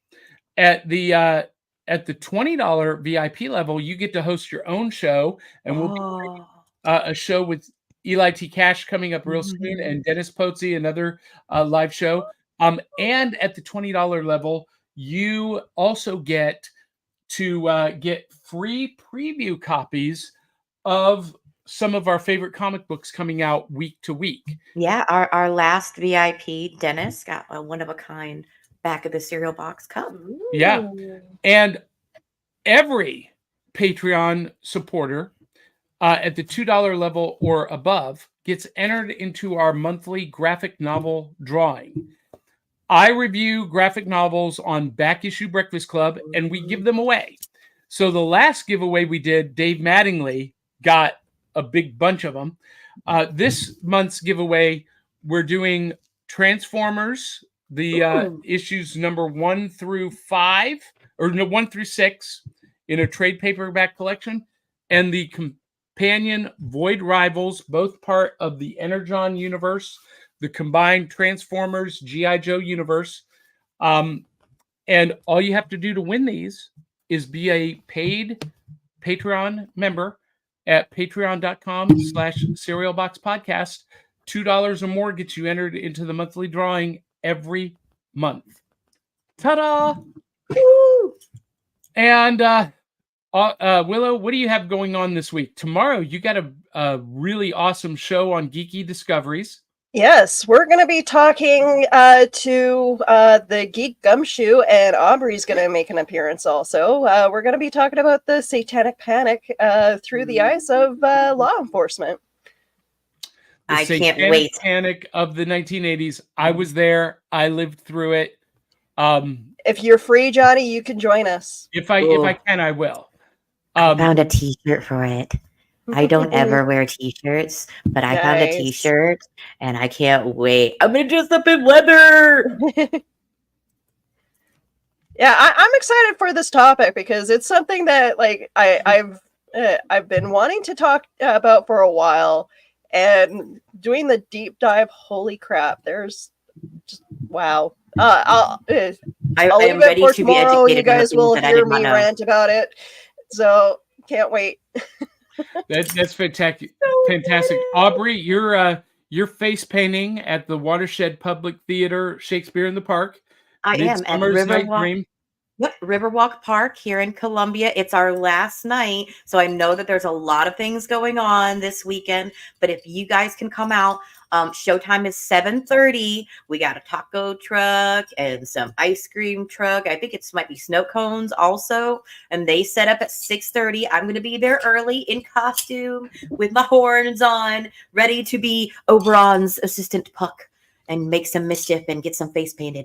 At the $20 VIP level, you get to host your own show, and we'll be doing a show with Eli T. Cash coming up real soon, and Dennis Pozzi, another live show. And at the $20 level, you also get to get free preview copies of some of our favorite comic books coming out week to week. Yeah, our last VIP, Dennis, got a one-of-a-kind back of the cereal box cup. Yeah. And every Patreon supporter at the $2 level or above gets entered into our monthly graphic novel drawing. I review graphic novels on Back Issue Breakfast Club, and we give them away. So the last giveaway we did, Dave Mattingly got a big bunch of them. This month's giveaway, we're doing Transformers, the issues number 1 through 5, or no, 1 through 6 in a trade paperback collection, and the companion Void Rivals, both part of the Energon universe, the combined Transformers G.I. Joe universe. And all you have to do to win these is be a paid Patreon member at patreon.com/cerealboxpodcast. $2 or more gets you entered into the monthly drawing every month. Ta-da! Woo! And Willow, what do you have going on this week? Tomorrow, you got a really awesome show on Geeky Discoveries. Yes, we're going to be talking to the Geek Gumshoe, and Aubrey's going to make an appearance also. We're going to be talking about the Satanic Panic through the eyes of law enforcement. The I can't Satanic wait. Panic of the 1980s. I was there. I lived through it. If you're free, Johnny, you can join us. If I can, I will. I found a T-shirt for it. I don't ever wear T-shirts, but I found a Nice. T-shirt, and I can't wait. I'm gonna dress up in leather. Yeah, I'm excited for this topic because it's something that like I've been wanting to talk about for a while, and doing the deep dive. Holy crap! There's just wow. I'll I leave am it ready for to be tomorrow. You educated on the guys things will that I hear did not me know. rant about it. So can't wait. That's fantastic. Fantastic, Aubrey. You're face painting at the Watershed Public Theater, Shakespeare in the Park. I am at Midsummer's Night Riverwalk. Dream. Yep, Riverwalk Park here in Columbia. It's our last night, so I know that there's a lot of things going on this weekend. But if you guys can come out, showtime is 7:30. We got a taco truck and some ice cream truck. I think it might be snow cones also, and they set up at 6:30. I'm going to be there early in costume with my horns on, ready to be Oberon's assistant Puck and make some mischief and get some face painted.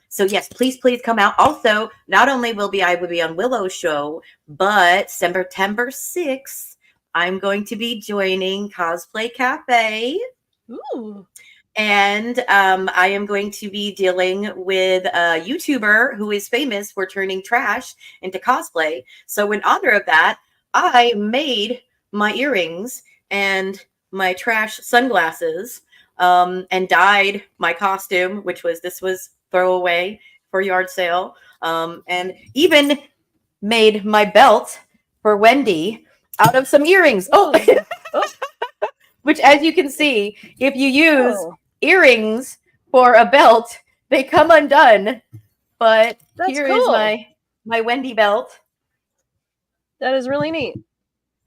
So yes, please come out. Also, not only will I be on Willow's show, but September 6th, I'm going to be joining Cosplay Cafe. Ooh. And I am going to be dealing with a YouTuber who is famous for turning trash into cosplay. So in honor of that, I made my earrings and my trash sunglasses and dyed my costume, which was throwaway for yard sale, and even made my belt for Wendy out of some earrings. Oh, which, as you can see, if you use earrings for a belt, they come undone. But That's here is cool. my Wendy belt. That is really neat.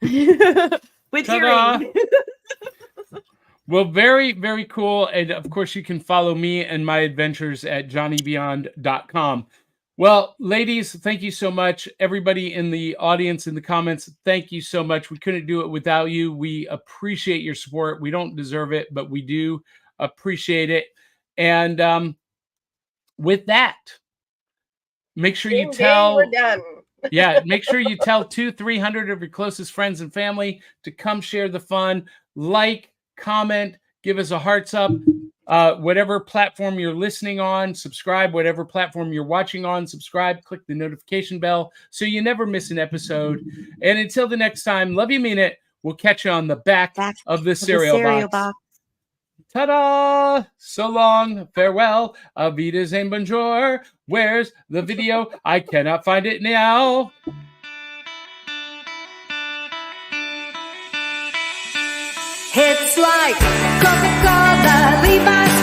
With Ta-da! earrings. Well, very, very cool. And of course, you can follow me and my adventures at johnnybeyond.com. Well, ladies, thank you so much. Everybody in the audience, in the comments, thank you so much. We couldn't do it without you. We appreciate your support. We don't deserve it, but we do appreciate it. And with that, make sure you tell... We're done. Yeah, make sure you tell 200-300 of your closest friends and family to come share the fun. Like, comment, give us a hearts up. Whatever platform you're listening on, subscribe. Whatever platform you're watching on, subscribe. Click the notification bell so you never miss an episode. And until the next time, love you, mean it. We'll catch you on the back of the cereal box. Ta-da! So long, farewell, auf Wiedersehen, bonjour. Where's the video? I cannot find it now. It's like Coca-Cola, Levi's